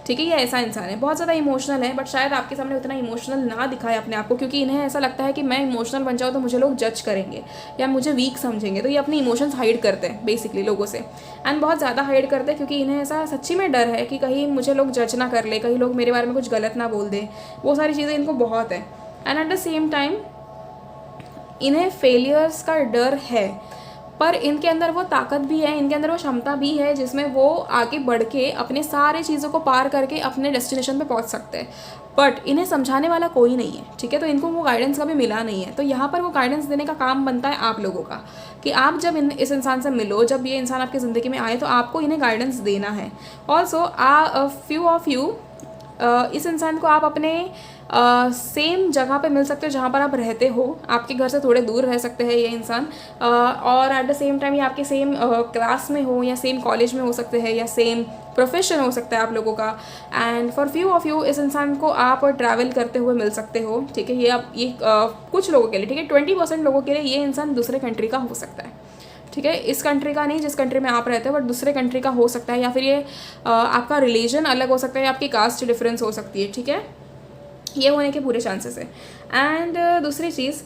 ठीक है। ये ऐसा इंसान है, बहुत ज़्यादा इमोशनल है, बट शायद आपके सामने उतना इमोशनल ना दिखाए अपने आप को, क्योंकि इन्हें ऐसा लगता है कि मैं इमोशनल बन जाऊँ तो मुझे लोग जज करेंगे या मुझे वीक समझेंगे, तो ये अपने इमोशंस हाइड करते हैं बेसिकली लोगों से, एंड बहुत ज़्यादा हाइड करते हैं क्योंकि इन्हें ऐसा सच्ची में डर है कि कहीं मुझे लोग जज ना कर ले, कहीं लोग मेरे बारे में कुछ गलत ना बोल दे, वो सारी चीज़ें इनको बहुत है। And at the same time इन्हें फेलियर्स का डर है, पर इनके अंदर वो ताकत भी है, इनके अंदर वो क्षमता भी है जिसमें वो आगे बढ़ के अपने सारे चीज़ों को पार करके अपने डेस्टिनेशन पे पहुंच सकते हैं, बट इन्हें समझाने वाला कोई नहीं है, ठीक है। तो इनको वो गाइडेंस कभी मिला नहीं है, तो यहाँ पर वो गाइडेंस देने का काम बनता है आप लोगों का, कि आप जब इस इंसान से मिलो, जब ये इंसान आपकी ज़िंदगी में आए, तो आपको इन्हें गाइडेंस देना है। ऑल्सो फ्यू ऑफ यू इस इंसान को आप अपने सेम जगह पे मिल सकते हो जहाँ पर आप रहते हो, आपके घर से थोड़े दूर रह सकते हैं ये इंसान, और एट द सेम टाइम ये आपके सेम क्लास में हो या सेम कॉलेज में हो सकते हैं या सेम प्रोफेशन हो सकता है आप लोगों का। And for few of you इस इंसान को आप ट्रैवल करते हुए मिल सकते हो, ठीक है। ये कुछ लोगों के लिए, ठीक है, 20% लोगों के लिए ये इंसान दूसरे कंट्री का हो सकता है, ठीक है। इस कंट्री का नहीं जिस कंट्री में आप रहते हो, बट दूसरे कंट्री का हो सकता है, या फिर ये आपका रिलीजन अलग हो सकता है, आपकी कास्ट डिफरेंस हो सकती है, ठीक है। ये होने के पूरे चांसेस है। एंड दूसरी चीज़,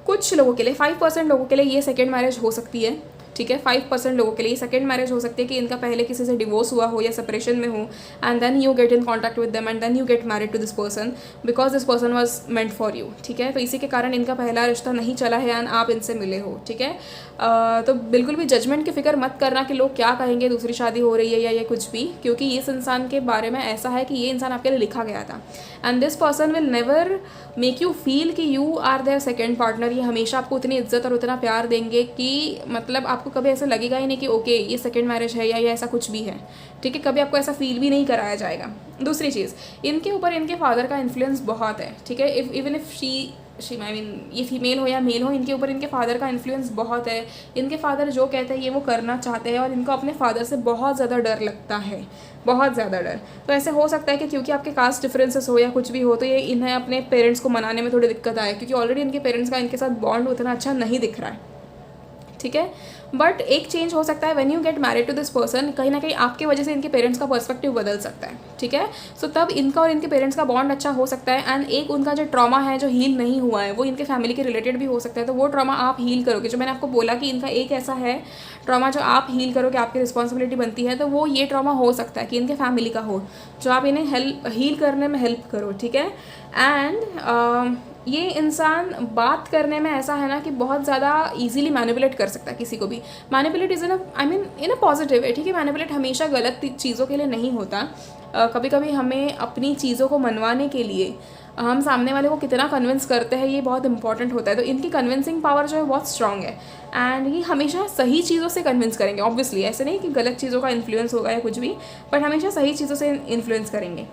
कुछ लोगों के लिए 5% लोगों के लिए ये सेकेंड मैरिज हो सकती है, ठीक है। 5% लोगों के लिए सेकेंड मैरिज हो सकती है कि इनका पहले किसी से डिवोर्स हुआ हो या सेपरेशन में हो, and then you get in contact with them and then you get married to this person because this person was meant for you, ठीक है। तो इसी के कारण इनका पहला रिश्ता नहीं चला है एंड आप इनसे मिले हो, ठीक है। तो बिल्कुल भी जजमेंट की फिक्र मत करना कि लोग क्या कहेंगे, दूसरी शादी हो रही है या ये कुछ भी, क्योंकि इस इंसान के बारे में ऐसा है कि ये इंसान आपके लिए लिखा गया था, and this person will never make you feel कि you are their second partner. ये हमेशा आपको उतनी इज्जत और उतना प्यार देंगे कि मतलब आपको कभी ऐसा लगेगा ही नहीं कि ओके ये सेकेंड मैरिज है या ये ऐसा कुछ भी है, ठीक है। कभी आपको ऐसा फील भी नहीं कराया जाएगा। दूसरी चीज़, इनके ऊपर इनके फादर का इन्फ्लुएंस बहुत है, ठीक है। Even if she I mean ये फीमेल हो या मेल हो, इनके ऊपर इनके फादर का इन्फ्लुएंस बहुत है। इनके फादर जो कहते हैं ये वो करना चाहते हैं, और इनको अपने फादर से बहुत ज़्यादा डर लगता है, बहुत ज़्यादा डर। तो ऐसे हो सकता है कि क्योंकि आपके कास्ट डिफरेंसेस हो या कुछ भी हो, तो ये इन्हें अपने पेरेंट्स को मनाने में थोड़ी दिक्कत आए, क्योंकि ऑलरेडी इनके पेरेंट्स का इनके साथ बॉन्ड उतना अच्छा नहीं दिख रहा है, ठीक है। बट एक चेंज हो सकता है when you get married to this person, कहीं ना कहीं आपकी वजह से इनके पेरेंट्स का पर्सपेक्टिव बदल सकता है, ठीक है। सो तब इनका और इनके पेरेंट्स का बॉन्ड अच्छा हो सकता है, एंड एक उनका जो ट्रॉमा है जो हील नहीं हुआ है वो इनके फैमिली के रिलेटेड भी हो सकता है, तो वो ट्रॉमा आप हील करोगे। जो मैंने आपको बोला कि इनका एक ऐसा है ट्रॉमा जो आप हील करोगे, आपकी रिस्पॉन्सिबिलिटी बनती है, तो वो ये ट्रॉमा हो सकता है कि इनके फैमिली का हो, जो आप इन्हें हील करने में हेल्प करो, ठीक है। एंड ये इंसान बात करने में ऐसा है ना कि बहुत ज़्यादा इजीली मैनिपुलेट कर सकता है किसी को भी। Manipulate is in in a positive है, ठीक है। मैनिपुलेट हमेशा गलत चीज़ों के लिए नहीं होता। कभी कभी हमें अपनी चीज़ों को मनवाने के लिए हम सामने वाले को कितना कन्विंस करते हैं ये बहुत इंपॉर्टेंट होता है। तो इनकी कन्विंसिंग पावर जो है बहुत स्ट्रांग है, एंड ये हमेशा सही चीज़ों से कन्विंस करेंगे। ऑब्वियसली ऐसे नहीं कि गलत चीज़ों का इन्फ्लुएंस होगा या कुछ भी, बट हमेशा सही चीज़ों से इन्फ्लुएंस करेंगे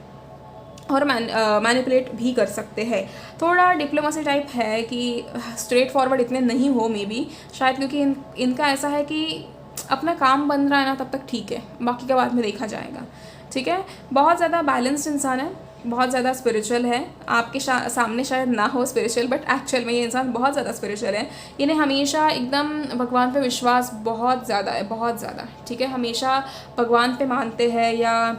और मैनिपुलेट भी कर सकते हैं। थोड़ा डिप्लोमेसी टाइप है कि स्ट्रेट फॉरवर्ड इतने नहीं हो मे बी, शायद क्योंकि इनका ऐसा है कि अपना काम बन रहा है ना तब तक ठीक है, बाकी का बाद में देखा जाएगा, ठीक है। बहुत ज़्यादा बैलेंस्ड इंसान है, बहुत ज़्यादा स्पिरिचुअल है, आपके सामने शायद ना हो स्पिरिचुअल, बट एक्चुअल में ये इंसान बहुत ज़्यादा स्पिरिचुअल है। इन्हें हमेशा एकदम भगवान पे विश्वास बहुत ज़्यादा है, बहुत ज़्यादा, ठीक है। हमेशा भगवान पे मानते हैं, या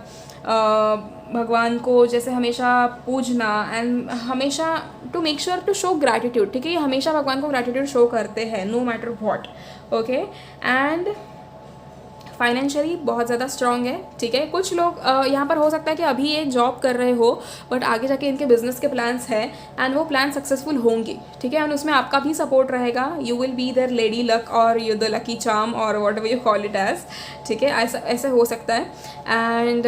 भगवान को जैसे हमेशा पूजना, एंड हमेशा to make sure to show gratitude, ठीक है। ये हमेशा भगवान को ग्रैटिट्यूड शो करते हैं no matter what, okay. And financially बहुत ज़्यादा स्ट्रॉन्ग है, ठीक है। कुछ लोग यहाँ पर हो सकता है कि अभी एक जॉब कर रहे हो, बट आगे जाके इनके बिजनेस के प्लान्स हैं, एंड वो प्लान सक्सेसफुल होंगे, ठीक है। एंड उसमें आपका भी सपोर्ट रहेगा, you will be their lady luck और यू द लकी चार्म और whatever you call it as, ठीक है। ऐसा ऐसे हो सकता है। एंड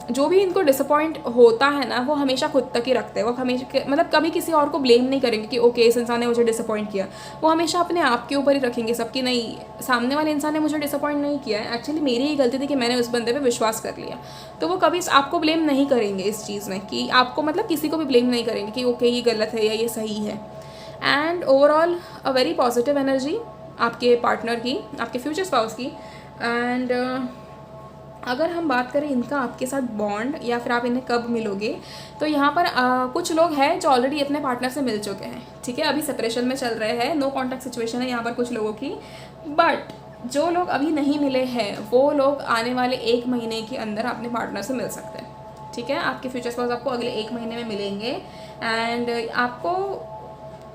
जो भी इनको डिसअपॉइंट होता है ना, वो हमेशा खुद तक ही रखते हैं। वो हमेशा मतलब कभी किसी और को ब्लेम नहीं करेंगे कि ओके इस इंसान ने मुझे डिसअपॉइंट किया, वो हमेशा अपने आप के ऊपर ही रखेंगे सबकी, नहीं सामने वाले इंसान ने मुझे डिसअपॉइंट नहीं किया है, एक्चुअली मेरी ही गलती थी कि मैंने उस बंदे पे विश्वास कर लिया। तो वो कभी आपको ब्लेम नहीं करेंगे इस चीज़ में, कि आपको मतलब किसी को भी ब्लेम नहीं करेंगे कि ओके ये गलत है या ये सही है। And overall a very positive energy आपके पार्टनर की, आपके फ्यूचर स्पाउस की। एंड अगर हम बात करें इनका आपके साथ बॉन्ड, या फिर आप इन्हें कब मिलोगे, तो यहाँ पर कुछ लोग हैं जो ऑलरेडी अपने पार्टनर से मिल चुके हैं, ठीक है। अभी सेपरेशन में चल रहे हैं, नो कॉन्टैक्ट सिचुएशन है यहाँ पर कुछ लोगों की। बट जो लोग अभी नहीं मिले हैं, वो लोग आने वाले 1 महीने के अंदर अपने पार्टनर से मिल सकते हैं, ठीक है। आपके फ्यूचर स्पाउस आपको अगले 1 महीने में मिलेंगे। एंड आपको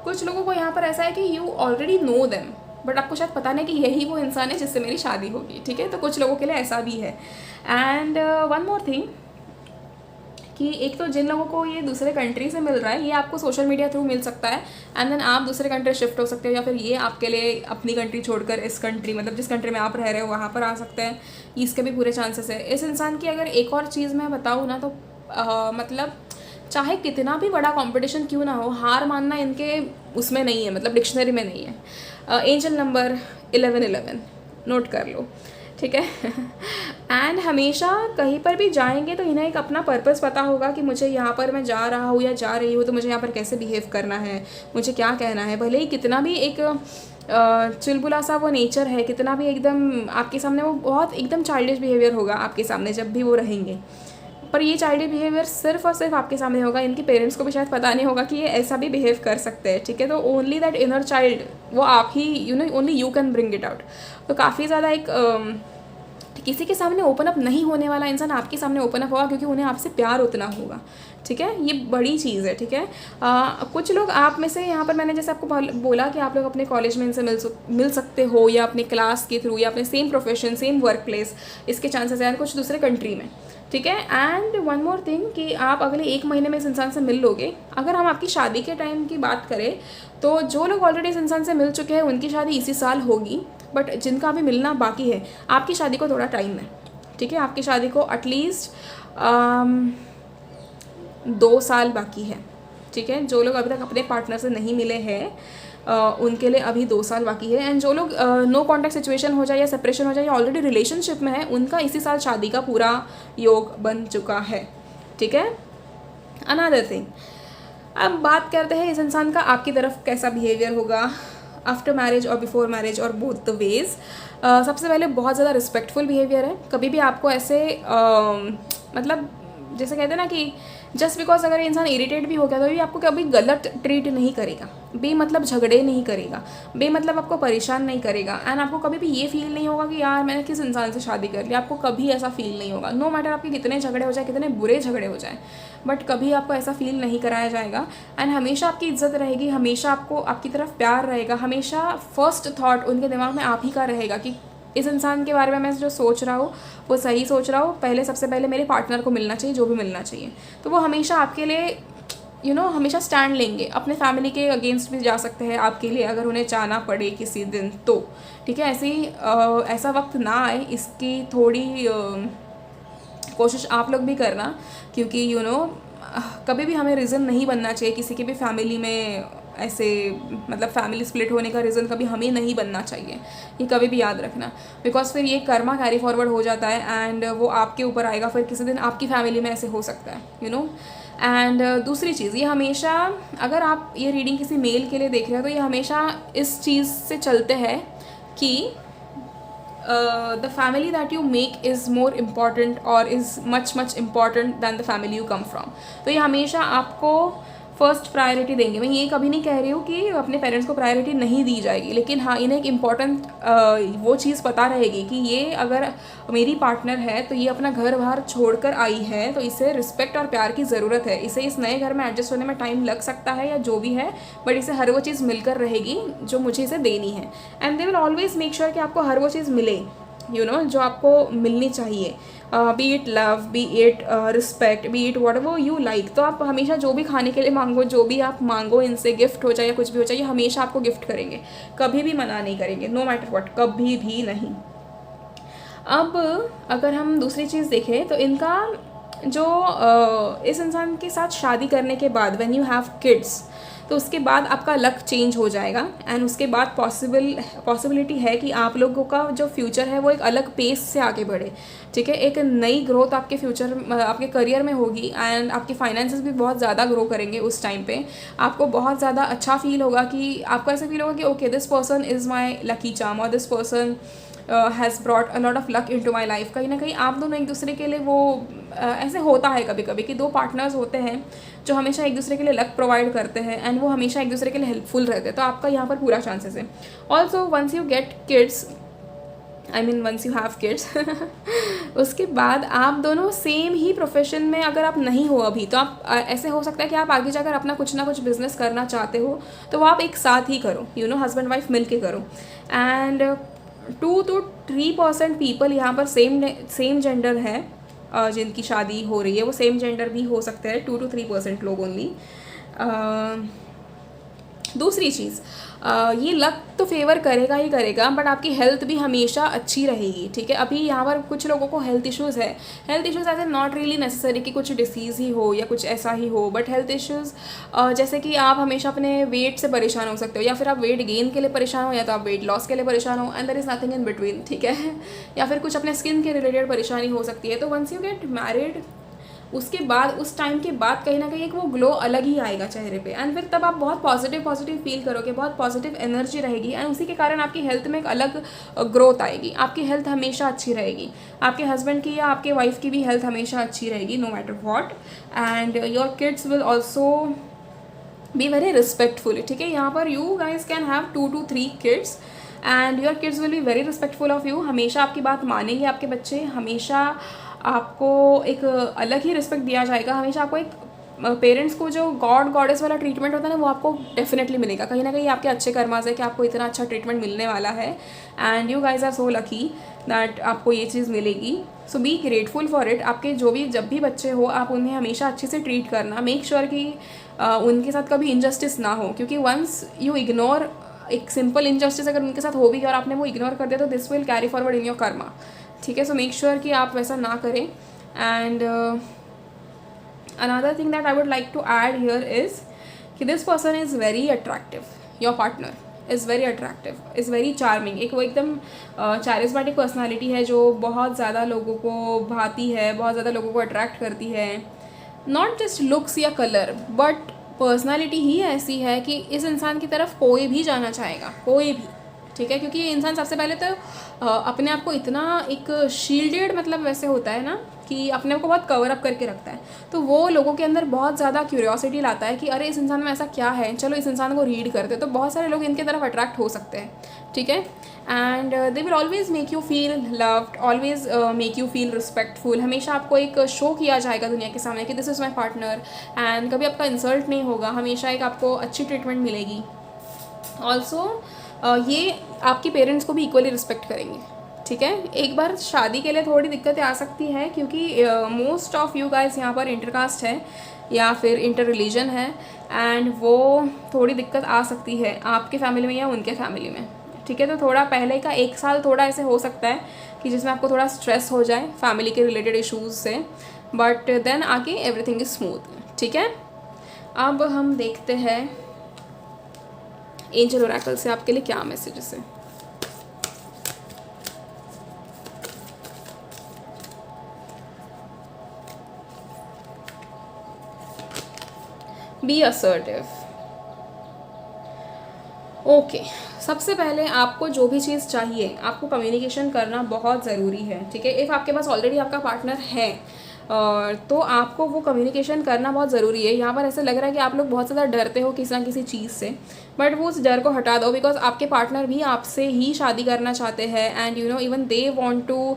कुछ लोगों को यहाँ पर ऐसा है कि you already know them, but आपको शायद पता नहीं कि यही वो इंसान है जिससे मेरी शादी होगी, ठीक है। तो कुछ लोगों के लिए ऐसा भी है। एंड वन मोर थिंग, कि एक तो जिन लोगों को ये दूसरे कंट्री से मिल रहा है, ये आपको सोशल मीडिया थ्रू मिल सकता है, एंड देन आप दूसरे कंट्री शिफ्ट हो सकते हो, या फिर ये आपके लिए अपनी कंट्री छोड़कर इस कंट्री, मतलब जिस कंट्री में आप रह रहे हो वहाँ पर आ सकते हैं। इसके भी पूरे चांसेस है। इस इंसान की अगर एक और चीज़ मैं बताऊँ ना, तो मतलब चाहे कितना भी बड़ा कंपटीशन क्यों ना हो, हार मानना इनके उसमें नहीं है, मतलब डिक्शनरी में नहीं है। एंजल नंबर 1111 नोट कर लो, ठीक है। एंड हमेशा कहीं पर भी जाएंगे तो इन्हें एक अपना पर्पस पता होगा कि मुझे यहाँ पर मैं जा रहा हूँ या जा रही हूँ, तो मुझे यहाँ पर कैसे बिहेव करना है, मुझे क्या कहना है। भले ही कितना भी एक चुलबुला सा वो नेचर है, कितना भी एकदम आपके सामने वो बहुत एकदम चाइल्डिश बिहेवियर होगा आपके सामने जब भी वो रहेंगे, पर ये चाइल्डिश बिहेवियर सिर्फ और सिर्फ आपके सामने होगा। इनके पेरेंट्स को भी शायद पता नहीं होगा कि ये ऐसा भी बिहेव कर सकते हैं, ठीक है। तो ओनली दैट इनर चाइल्ड, वो आप ही only you can bring it out. तो काफ़ी ज़्यादा एक किसी के सामने ओपन अप नहीं होने वाला इंसान आपके सामने ओपन अप होगा, क्योंकि उन्हें आपसे प्यार उतना होगा, ठीक है। ये बड़ी चीज़ है, ठीक है। कुछ लोग आप में से यहाँ पर मैंने जैसे आपको बोला कि आप लोग अपने कॉलेज में इनसे मिल सकते हो, या अपने क्लास के थ्रू, या अपने same profession, same work place, इसके चांसेस हैं कुछ दूसरे कंट्री में, ठीक है। एंड वन मोर थिंग, कि आप अगले 1 महीने में इस इंसान से मिल लोगे। अगर हम आपकी शादी के टाइम की बात करें, तो जो लोग ऑलरेडी इस इंसान से मिल चुके हैं उनकी शादी इसी साल होगी, बट जिनका अभी मिलना बाकी है, आपकी शादी को थोड़ा टाइम है, ठीक है। आपकी शादी को एटलीस्ट 2 साल बाकी है, ठीक है। जो लोग अभी तक अपने पार्टनर से नहीं मिले हैं उनके लिए अभी 2 साल बाकी है। एंड जो लोग नो कॉन्टैक्ट सिचुएशन हो जाए या सेपरेशन हो जाए या ऑलरेडी रिलेशनशिप में है, उनका इसी साल शादी का पूरा योग बन चुका है, ठीक है। अनदर थिंग, अब बात करते हैं इस इंसान का आपकी तरफ कैसा बिहेवियर होगा आफ्टर मैरिज और बिफोर मैरिज और बोथ द वेज। सबसे पहले बहुत ज़्यादा रिस्पेक्टफुल बिहेवियर है। कभी भी आपको ऐसे मतलब जैसे कहते हैं ना कि जस्ट बिकॉज अगर इंसान इरिटेट भी हो गया तो भी आपको कभी गलत ट्रीट नहीं करेगा, बेमतलब झगड़े नहीं करेगा, बेमतलब आपको परेशान नहीं करेगा। एंड आपको कभी भी ये फील नहीं होगा कि यार मैंने किस इंसान से शादी कर ली, आपको कभी ऐसा फील नहीं होगा। नो मैटर आपके कितने झगड़े हो जाए, कितने बुरे झगड़े हो जाए, बट कभी आपको ऐसा फील नहीं कराया जाएगा। एंड हमेशा आपकी इज्जत रहेगी, हमेशा आपको आपकी तरफ प्यार रहेगा, हमेशा फर्स्ट थॉट उनके दिमाग में आप ही का रहेगा कि इस इंसान के बारे में मैं जो सोच रहा हूँ वो सही सोच रहा हूँ, पहले सबसे पहले मेरे पार्टनर को मिलना चाहिए जो भी मिलना चाहिए। तो वो हमेशा आपके लिए हमेशा स्टैंड लेंगे, अपने फैमिली के अगेंस्ट भी जा सकते हैं आपके लिए अगर उन्हें जाना पड़े किसी दिन तो, ठीक है। ऐसा वक्त ना आए, इसकी थोड़ी कोशिश आप लोग भी करना, क्योंकि कभी भी हमें रीज़न नहीं बनना चाहिए किसी की भी फैमिली में ऐसे, मतलब फैमिली स्प्लिट होने का रीज़न कभी हमें नहीं बनना चाहिए, ये कभी भी याद रखना। बिकॉज फिर ये कर्मा कैरी फॉरवर्ड हो जाता है एंड वो आपके ऊपर आएगा, फिर किसी दिन आपकी फैमिली में ऐसे हो सकता है एंड दूसरी चीज़, ये हमेशा अगर आप ये रीडिंग किसी मेल के लिए देख रहे हो तो ये हमेशा इस चीज़ से चलते हैं कि the family that you make is more important और is much much important than the family you come from. तो ये हमेशा आपको फर्स्ट प्रायोरिटी देंगे। मैं ये कभी नहीं कह रही हूँ कि अपने पेरेंट्स को प्रायोरिटी नहीं दी जाएगी, लेकिन हाँ, इन्हें एक इम्पॉर्टेंट वो चीज़ पता रहेगी कि ये अगर मेरी पार्टनर है तो ये अपना घर बाहर छोड़कर आई है, तो इसे रिस्पेक्ट और प्यार की ज़रूरत है। इसे इस नए घर में एडजस्ट होने में टाइम लग सकता है या जो भी है, बट इसे हर वो चीज़ मिलकर रहेगी जो मुझे इसे देनी है। And they will always make sure कि आपको हर वो चीज़ मिले, जो आपको मिलनी चाहिए, B it love, B it respect, B it what ever you like. तो आप हमेशा जो भी खाने के लिए मांगो, जो भी आप मांगो इनसे, गिफ्ट हो जाए या कुछ भी हो जाए, ये हमेशा आपको गिफ्ट करेंगे, कभी भी मना नहीं करेंगे, नो मैटर वॉट, कभी भी नहीं। अब अगर हम दूसरी चीज़ देखें तो इनका जो इस इंसान के साथ शादी करने के बाद व्हेन यू हैव किड्स, तो उसके बाद आपका लक चेंज हो जाएगा। एंड उसके बाद पॉसिबिलिटी है कि आप लोगों का जो फ्यूचर है वो एक अलग पेस से आगे बढ़े। ठीक है, एक नई ग्रोथ आपके फ्यूचर आपके करियर में होगी एंड आपके फाइनेंसेस भी बहुत ज़्यादा ग्रो करेंगे। उस टाइम पे आपको बहुत ज़्यादा अच्छा फील होगा कि आपको ऐसा फील होगा कि okay, this person is my lucky charm और this person has brought a lot of luck into my life. कहीं ना कहीं आप दोनों एक दूसरे के लिए वो ऐसे होता है कभी कभी कि दो पार्टनर्स होते हैं जो हमेशा एक दूसरे के लिए लक प्रोवाइड करते हैं एंड वो हमेशा एक दूसरे के लिए हेल्पफुल रहते हैं। तो आपका यहाँ पर पूरा चांसेस है। Also once you get kids, I mean once you have kids, उसके बाद आप दोनों सेम ही प्रोफेशन में अगर आप नहीं हो अभी, तो आप ऐसे हो सकता है कि आप आगे जाकर अपना कुछ ना कुछ बिजनेस करना चाहते हो, तो वो आप एक साथ ही करो, हस्बैंड वाइफ मिल के करो। एंड 2 to 3% पीपल यहाँ पर सेम जेंडर है जिनकी शादी हो रही है, वो सेम जेंडर भी हो सकते हैं, 2 to 3% लोग ओनली। दूसरी चीज़, ये लक तो फेवर करेगा ही करेगा, बट आपकी हेल्थ भी हमेशा अच्छी रहेगी। ठीक है, अभी यहाँ पर कुछ लोगों को हेल्थ इश्यूज़ है। Health issues as a not really necessary कि कुछ डिसीज़ ही हो या कुछ ऐसा ही हो, बट हेल्थ इश्यूज़ जैसे कि आप हमेशा अपने वेट से परेशान हो सकते हो, या फिर आप वेट गेन के लिए परेशान हो, या तो आप वेट लॉस के लिए परेशान हो, and there is nothing in between. ठीक है, या फिर कुछ अपने स्किन के रिलेटेड परेशानी हो सकती है। तो वंस यू गेट मैरिड, उसके बाद उस टाइम के बाद कहीं ना कहीं एक वो ग्लो अलग ही आएगा चेहरे पे, एंड फिर तब आप बहुत पॉजिटिव फील करोगे, बहुत पॉजिटिव एनर्जी रहेगी, एंड उसी के कारण आपकी हेल्थ में एक अलग ग्रोथ आएगी। आपकी हेल्थ हमेशा अच्छी रहेगी, आपके हस्बैंड की या आपके वाइफ की भी हेल्थ हमेशा अच्छी रहेगी, no matter what. And your kids will also be very respectful. ठीक है, यहाँ पर you guys can have 2 to 3 kids and your kids will be very respectful of you. हमेशा आपकी बात मानेंगे आपके बच्चे, हमेशा आपको एक अलग ही रिस्पेक्ट दिया जाएगा, हमेशा आपको एक पेरेंट्स को जो गॉड गॉडेस वाला ट्रीटमेंट होता है ना, वो आपको डेफिनेटली मिलेगा। कहीं ना कहीं आपके अच्छे कर्मास है कि आपको इतना अच्छा ट्रीटमेंट मिलने वाला है, and you guys are so lucky that आपको ये चीज़ मिलेगी। So be grateful for it. आपके जब भी बच्चे हो, आप उन्हें हमेशा अच्छे से ट्रीट करना, मेक श्योर कि उनके साथ कभी इनजस्टिस ना हो, क्योंकि वंस यू इग्नोर एक सिंपल इनजस्टिस अगर उनके साथ हो भी गया और आपने वो इग्नोर कर दिया, तो this will carry forward in your Karma. ठीक है, सो मेक श्योर कि आप वैसा ना करें। And another thing that I would like to add here is कि this person is very attractive, your partner is very attractive, is very charming. एक वो एकदम चारिस्मेटिक पर्सनालिटी है जो बहुत ज़्यादा लोगों को भाती है, बहुत ज़्यादा लोगों को अट्रैक्ट करती है। नॉट जस्ट लुक्स या कलर, बट पर्सनालिटी ही ऐसी है कि इस इंसान की तरफ कोई भी जाना चाहेगा, कोई भी। ठीक है, क्योंकि ये इंसान सबसे पहले तो अपने आप को इतना एक शील्डेड, मतलब वैसे होता है ना कि अपने आप को बहुत कवर अप करके रखता है, तो वो लोगों के अंदर बहुत ज़्यादा क्यूरियोसिटी लाता है कि अरे इस इंसान में ऐसा क्या है, चलो इस इंसान को रीड करते। तो बहुत सारे लोग इनके तरफ अट्रैक्ट हो सकते हैं। ठीक है, and they will always make you feel loved, always make you feel respectful. हमेशा आपको एक शो किया जाएगा दुनिया के सामने कि this is my partner, and कभी आपका इंसल्ट नहीं होगा, हमेशा एक आपको अच्छी ट्रीटमेंट मिलेगी। ऑल्सो ये आपके पेरेंट्स को भी इक्वली रिस्पेक्ट करेंगे। ठीक है, एक बार शादी के लिए थोड़ी दिक्कतें आ सकती है, क्योंकि मोस्ट ऑफ यू गाइस यहाँ पर इंटरकास्ट है या फिर इंटर रिलीजन है, एंड वो थोड़ी दिक्कत आ सकती है आपके फैमिली में या उनके फैमिली में। ठीक है, तो थोड़ा पहले का 1 साल थोड़ा ऐसे हो सकता है कि जिसमें आपको थोड़ा स्ट्रेस हो जाए फैमिली के रिलेटेड इशूज़ से, बट देन आगे एवरीथिंग इज़ स्मूथ। ठीक है, अब हम देखते हैं एंजल ओरेकल से आपके लिए क्या मैसेजेस है। B assertive. ओके, सबसे पहले आपको जो भी चीज़ चाहिए, आपको कम्युनिकेशन करना बहुत ज़रूरी है, ठीक है। इफ़ आपके पास ऑलरेडी आपका पार्टनर है तो आपको वो कम्युनिकेशन करना बहुत ज़रूरी है। यहाँ पर ऐसा लग रहा है कि आप लोग बहुत ज़्यादा डरते हो किसी ना किसी चीज़ से, बट वो उस डर को हटा दो, बिकॉज आपके पार्टनर भी आपसे ही शादी करना चाहते हैं, and you know even they want to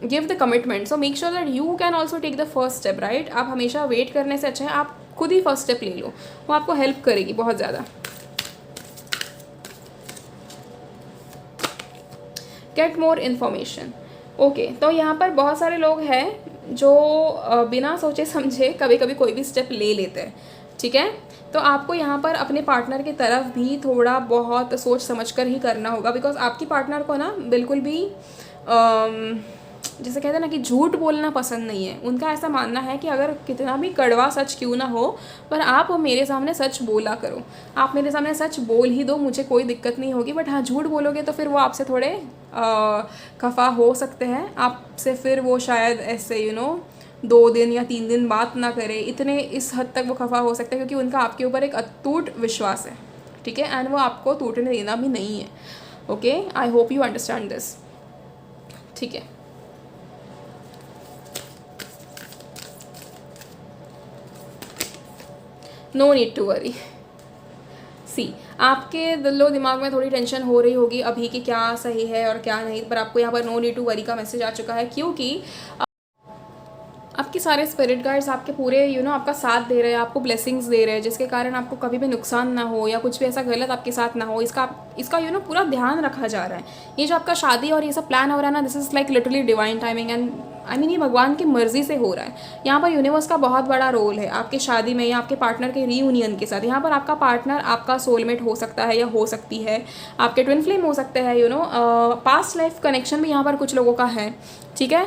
give the commitment. So make sure that you can also take the first step, right. आप हमेशा वेट करने से अच्छा है आप खुद ही फर्स्ट स्टेप ले लो, वो आपको हेल्प करेगी बहुत ज़्यादा। Get more information. ओके, तो यहाँ पर बहुत सारे लोग हैं जो बिना सोचे समझे कभी कभी कोई भी स्टेप ले लेते हैं, ठीक है। तो आपको यहाँ पर अपने पार्टनर की तरफ भी थोड़ा बहुत सोच समझ कर ही करना होगा, बिकॉज आपकी पार्टनर को ना बिल्कुल भी जैसे कहते हैं ना कि झूठ बोलना पसंद नहीं है। उनका ऐसा मानना है कि अगर कितना भी कड़वा सच क्यों ना हो, पर आप मेरे सामने सच बोला करो, आप मेरे सामने सच बोल ही दो, मुझे कोई दिक्कत नहीं होगी। बट हाँ, झूठ बोलोगे तो फिर वो आपसे थोड़े खफा हो सकते हैं, आपसे फिर वो शायद ऐसे 2 दिन या 3 दिन बात ना करे, इतने इस हद तक वो खफा हो सकते हैं, क्योंकि उनका आपके ऊपर एक अटूट विश्वास है, ठीक है। एंड वो आपको टूटने देना भी नहीं है। Okay, I hope you understand this, ठीक है। No need to worry. See, आपके दिलो दिमाग में थोड़ी टेंशन हो रही होगी अभी कि क्या सही है और क्या नहीं, पर आपको यहाँ पर नो नीड टू वरी का मैसेज आ चुका है, क्योंकि आपके सारे स्पिरिट गाइड्स आपके पूरे आपका साथ दे रहे हैं, आपको ब्लेसिंग्स दे रहे हैं, जिसके कारण आपको कभी भी नुकसान ना हो या कुछ भी ऐसा गलत आपके साथ ना हो, इसका पूरा ध्यान रखा जा रहा है। ये जो आपका शादी और ये सब प्लान हो रहा है ना, this is like literally divine timing, and I mean ये भगवान की मर्जी से हो रहा है। यहाँ पर यूनिवर्स का बहुत बड़ा रोल है आपकी शादी में या आपके पार्टनर के रीयूनियन के साथ। यहाँ पर आपका पार्टनर आपका सोलमेट हो सकता है या हो सकती है, आपके ट्विन फ्लेम हो सकते हैं, पास्ट लाइफ कनेक्शन भी यहाँ पर कुछ लोगों का है, ठीक है।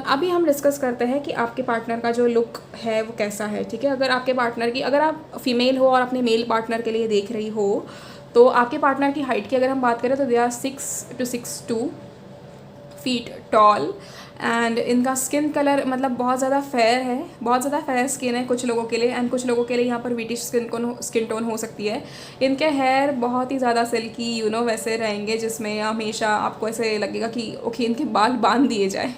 अभी हम डिस्कस करते हैं कि आपके पार्टनर का जो लुक है वो कैसा है, ठीक है। अगर आपके पार्टनर की, अगर आप फीमेल हो और अपने मेल पार्टनर के लिए देख रही हो, तो आपके पार्टनर की हाइट की अगर हम बात करें तो they are 6 to 6'2" tall, and इनका स्किन कलर मतलब बहुत ज़्यादा फेयर है, बहुत ज़्यादा फेयर स्किन है कुछ लोगों के लिए, एंड कुछ लोगों के लिए यहाँ पर विटिश स्किन टोन हो सकती है। इनके हेयर बहुत ही ज़्यादा सिल्की वैसे रहेंगे, जिसमें हमेशा आपको ऐसे लगेगा कि ओके इनके बाल बांध दिए जाए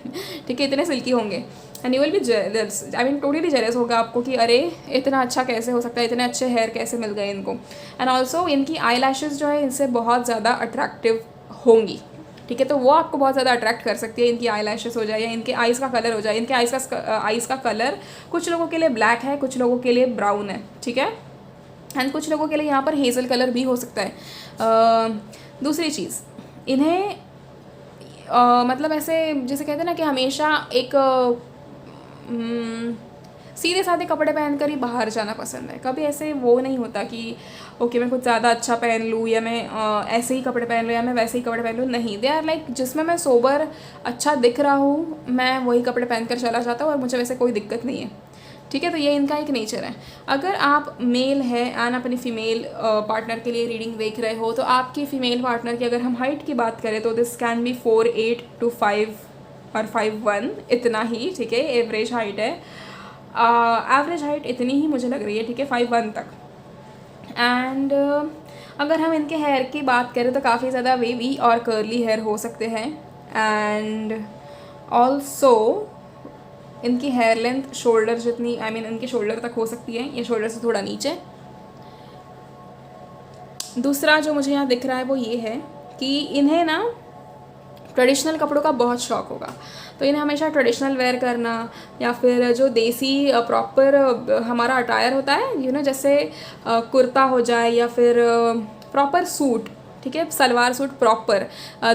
ठीक है, इतने सिल्की होंगे। And you will be jealous, I mean totally jealous होगा आपको कि अरे इतना अच्छा कैसे हो सकता है, इतने अच्छे हेयर कैसे मिल गए इनको। एंड ऑल्सो इनकी आई लैशेज़ जो है इनसे बहुत ज़्यादा अट्रैक्टिव होंगी, ठीक है। तो वो आपको बहुत ज़्यादा अट्रैक्ट कर सकती है, इनकी आई लैशेस हो जाए या इनके आइज़ का कलर हो जाए। इनके आइज़ का कलर कुछ लोगों के लिए ब्लैक है, कुछ लोगों के लिए ब्राउन है, ठीक है। एंड कुछ लोगों के लिए यहाँ पर हेज़ल कलर भी हो सकता है। दूसरी चीज़, इन्हें मतलब ऐसे जैसे कहते हैं ना कि हमेशा एक सीधे साधे कपड़े पहनकर ही बाहर जाना पसंद है। कभी ऐसे वो नहीं होता कि ओके मैं कुछ ज़्यादा अच्छा पहन लूँ या मैं ऐसे ही कपड़े पहन लूँ या मैं वैसे ही कपड़े पहन लूँ, नहीं। दे आर लाइक जिसमें मैं सोबर अच्छा दिख रहा हूँ मैं वही कपड़े पहनकर चला जाता हूँ और मुझे वैसे कोई दिक्कत नहीं है, ठीक है। तो ये इनका एक नेचर है। अगर आप मेल है एंड अपनी फ़ीमेल पार्टनर के लिए रीडिंग देख रहे हो, तो आपकी फ़ीमेल पार्टनर की अगर हम हाइट की बात करें तो दिस कैन बी 4'8" to 5 और 5'1", इतना ही, ठीक है। एवरेज हाइट है, एवरेज हाइट इतनी ही मुझे लग रही है, ठीक है, 5'1" तक। एंड अगर हम इनके हेयर की बात करें तो काफ़ी ज़्यादा वेवी और कर्ली हेयर हो सकते हैं। एंड ऑल्सो इनकी हेयर लेंथ शोल्डर जितनी, आई मीन इनके शोल्डर तक हो सकती है या शोल्डर से थोड़ा नीचे। दूसरा जो मुझे यहाँ दिख रहा है वो ये है कि इन्हें ना ट्रेडिशनल कपड़ों का बहुत शौक़ होगा, तो इन्हें हमेशा ट्रेडिशनल वेयर करना या फिर जो देसी प्रॉपर हमारा अटायर होता है जैसे कुर्ता हो जाए या फिर प्रॉपर सूट, ठीक है, सलवार सूट प्रॉपर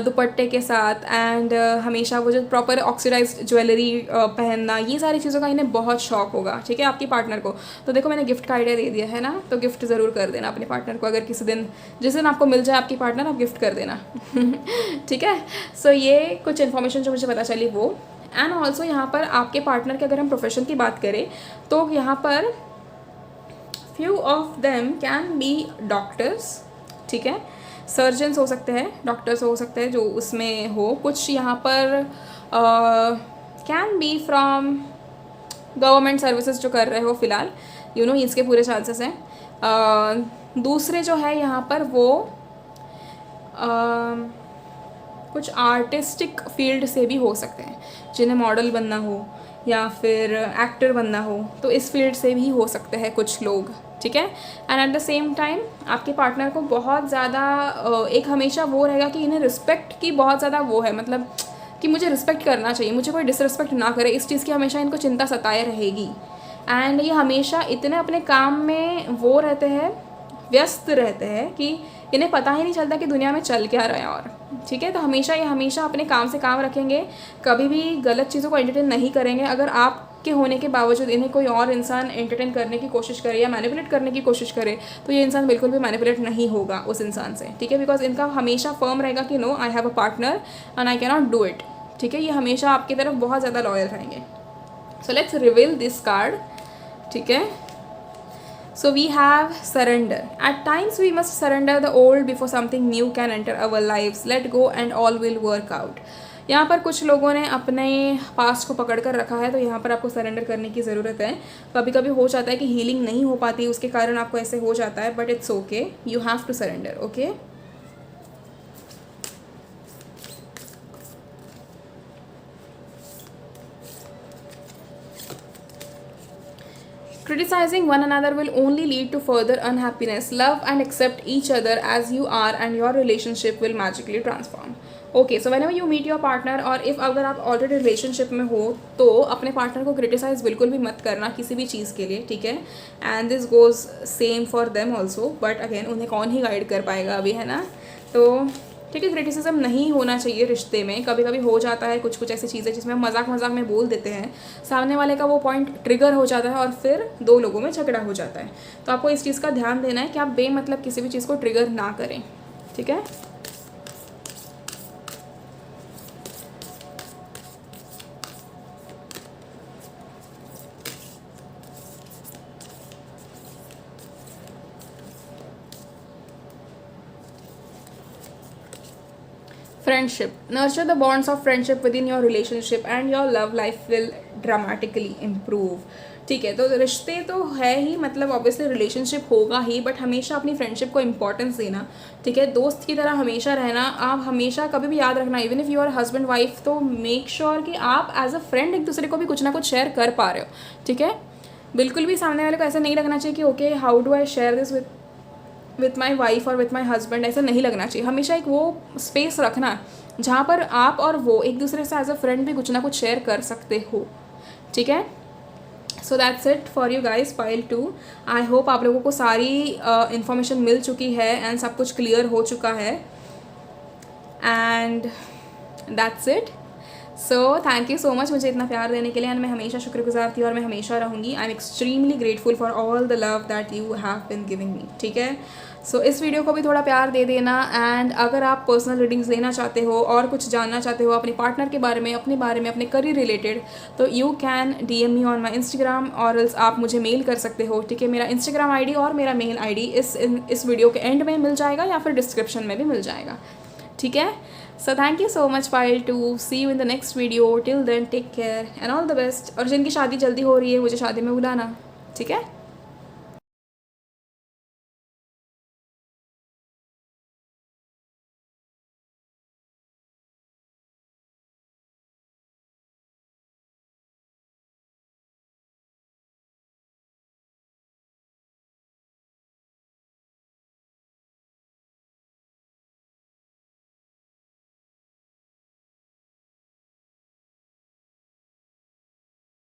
दुपट्टे के साथ, एंड हमेशा वो जो प्रॉपर ऑक्सीडाइज्ड ज्वेलरी पहनना, ये सारी चीज़ों का इन्हें बहुत शौक होगा, ठीक है, आपकी पार्टनर को। तो देखो मैंने गिफ्ट का आइडिया दे दिया है ना, तो गिफ्ट ज़रूर कर देना अपने पार्टनर को। अगर किसी दिन जिस दिन आपको मिल जाए आपकी पार्टनर, आप गिफ्ट कर देना ठीक है। सो ये कुछ इन्फॉर्मेशन जो मुझे पता चली वो। एंड ऑल्सो यहाँ पर आपके पार्टनर के अगर हम प्रोफेशन की बात करें तो यहाँ पर few of them can be doctors, ठीक है, सर्जन्स हो सकते हैं, डॉक्टर्स हो सकते हैं जो उसमें हो। कुछ यहाँ पर can be from government services जो कर रहे हो फ़िलहाल, इसके पूरे चांसेस हैं। दूसरे जो है यहाँ पर वो कुछ आर्टिस्टिक फील्ड से भी हो सकते हैं, जिन्हें मॉडल बनना हो या फिर एक्टर बनना हो, तो इस फील्ड से भी हो सकते हैं कुछ लोग, ठीक है। And at the same time आपके पार्टनर को बहुत ज़्यादा एक हमेशा वो रहेगा कि इन्हें रिस्पेक्ट की बहुत ज़्यादा वो है, मतलब कि मुझे रिस्पेक्ट करना चाहिए, मुझे कोई डिसरिस्पेक्ट ना करे, इस चीज़ की हमेशा इनको चिंता सताए रहेगी। एंड ये हमेशा इतने अपने काम में वो रहते हैं, व्यस्त रहते हैं कि इन्हें पता ही नहीं चलता कि दुनिया में चल क्या रहा है। और ठीक है, तो हमेशा ये हमेशा अपने काम से काम रखेंगे, कभी भी गलत चीज़ों को एंटरटेन नहीं करेंगे। अगर आपके होने के बावजूद इन्हें कोई और इंसान एंटरटेन करने की कोशिश करे या मैनिपुलेट करने की कोशिश करे, तो ये इंसान बिल्कुल भी मैनिपुलेट नहीं होगा उस इंसान से, ठीक है। बिकॉज इनका हमेशा फर्म रहेगा कि no, I have a partner and I can not do it, ठीक है। ये हमेशा आपकी तरफ बहुत ज़्यादा लॉयल रहेंगे। So let's reveal this card, ठीक है। So we have surrender. At times we must surrender the old before something new can enter our lives. Let go and all will work out. यहाँ पर कुछ लोगों ने अपने past को पकड़ कर रखा है, तो यहाँ पर आपको सरेंडर करने की ज़रूरत है। कभी कभी हो जाता है कि हीलिंग नहीं हो पाती, उसके कारण आपको ऐसे हो जाता है, but it's okay, you have to surrender, okay. Criticizing one another will only lead to further unhappiness. Love and accept each other as you are and your relationship will magically transform. Okay, so whenever you meet your partner, और if अगर आप already relationship में हो तो अपने partner को criticise बिल्कुल भी मत करना किसी भी चीज़ के लिए, ठीक है। And this goes same for them also, but again उन्हें कौन ही गाइड कर पाएगा अभी, है ना। तो ठीक है, क्रिटिसिज्म नहीं होना चाहिए रिश्ते में। कभी कभी हो जाता है कुछ कुछ ऐसी चीज़ें जिसमें हम मजाक मजाक में बोल देते हैं, सामने वाले का वो पॉइंट ट्रिगर हो जाता है और फिर दो लोगों में झगड़ा हो जाता है। तो आपको इस चीज़ का ध्यान देना है कि आप बेमतलब किसी भी चीज़ को ट्रिगर ना करें, ठीक है। Friendship, nurture the bonds of friendship with in your relationship and your love life will dramatically improve, ठीक है। तो रिश्ते तो है ही, मतलब ऑब्वियसली रिलेशनशिप होगा ही, बट हमेशा अपनी फ्रेंडशिप को इंपॉर्टेंस देना, ठीक है। दोस्त की तरह हमेशा रहना। आप हमेशा कभी भी याद रखना, even if you are husband wife, तो मेक श्योर कि आप एज अ फ्रेंड एक दूसरे को भी कुछ ना कुछ शेयर कर पा रहे हो, ठीक है। बिल्कुल भी सामने वाले को ऐसा नहीं लगना चाहिए कि okay how do I share this with my wife और विथ माई हस्बैंड, ऐसा नहीं लगना चाहिए। हमेशा एक वो स्पेस रखना जहाँ पर आप और वो एक दूसरे से एज अ फ्रेंड भी कुछ ना कुछ शेयर कर सकते हो, ठीक है। So that's it for you guys pile 2। I hope आप लोगों को सारी इन्फॉर्मेशन मिल चुकी है एंड सब कुछ क्लियर हो चुका है, and that's it. So thank you so much मुझे इतना प्यार देने के लिए, एंड मैं हमेशा शुक्रगुजार थी और मैं हमेशा रहूँगी। I am extremely grateful for all the love that you have been giving me, ठीक है। सो इस वीडियो को भी थोड़ा प्यार दे देना, एंड अगर आप पर्सनल रीडिंग्स लेना चाहते हो और कुछ जानना चाहते हो अपने पार्टनर के बारे में, अपने बारे में, अपने करियर रिलेटेड, तो you can DM me on my Instagram, और एल्स आप मुझे मेल कर सकते हो, ठीक है। मेरा इंस्टाग्राम ID और मेरा मेल ID इस वीडियो के एंड में मिल जाएगा या फिर डिस्क्रिप्शन में भी मिल जाएगा, ठीक है। So thank you so much Pile 2, see you in the next video, till then take care and all the best। और जिनकी शादी जल्दी हो रही है मुझे शादी में बुलाना, ठीक है।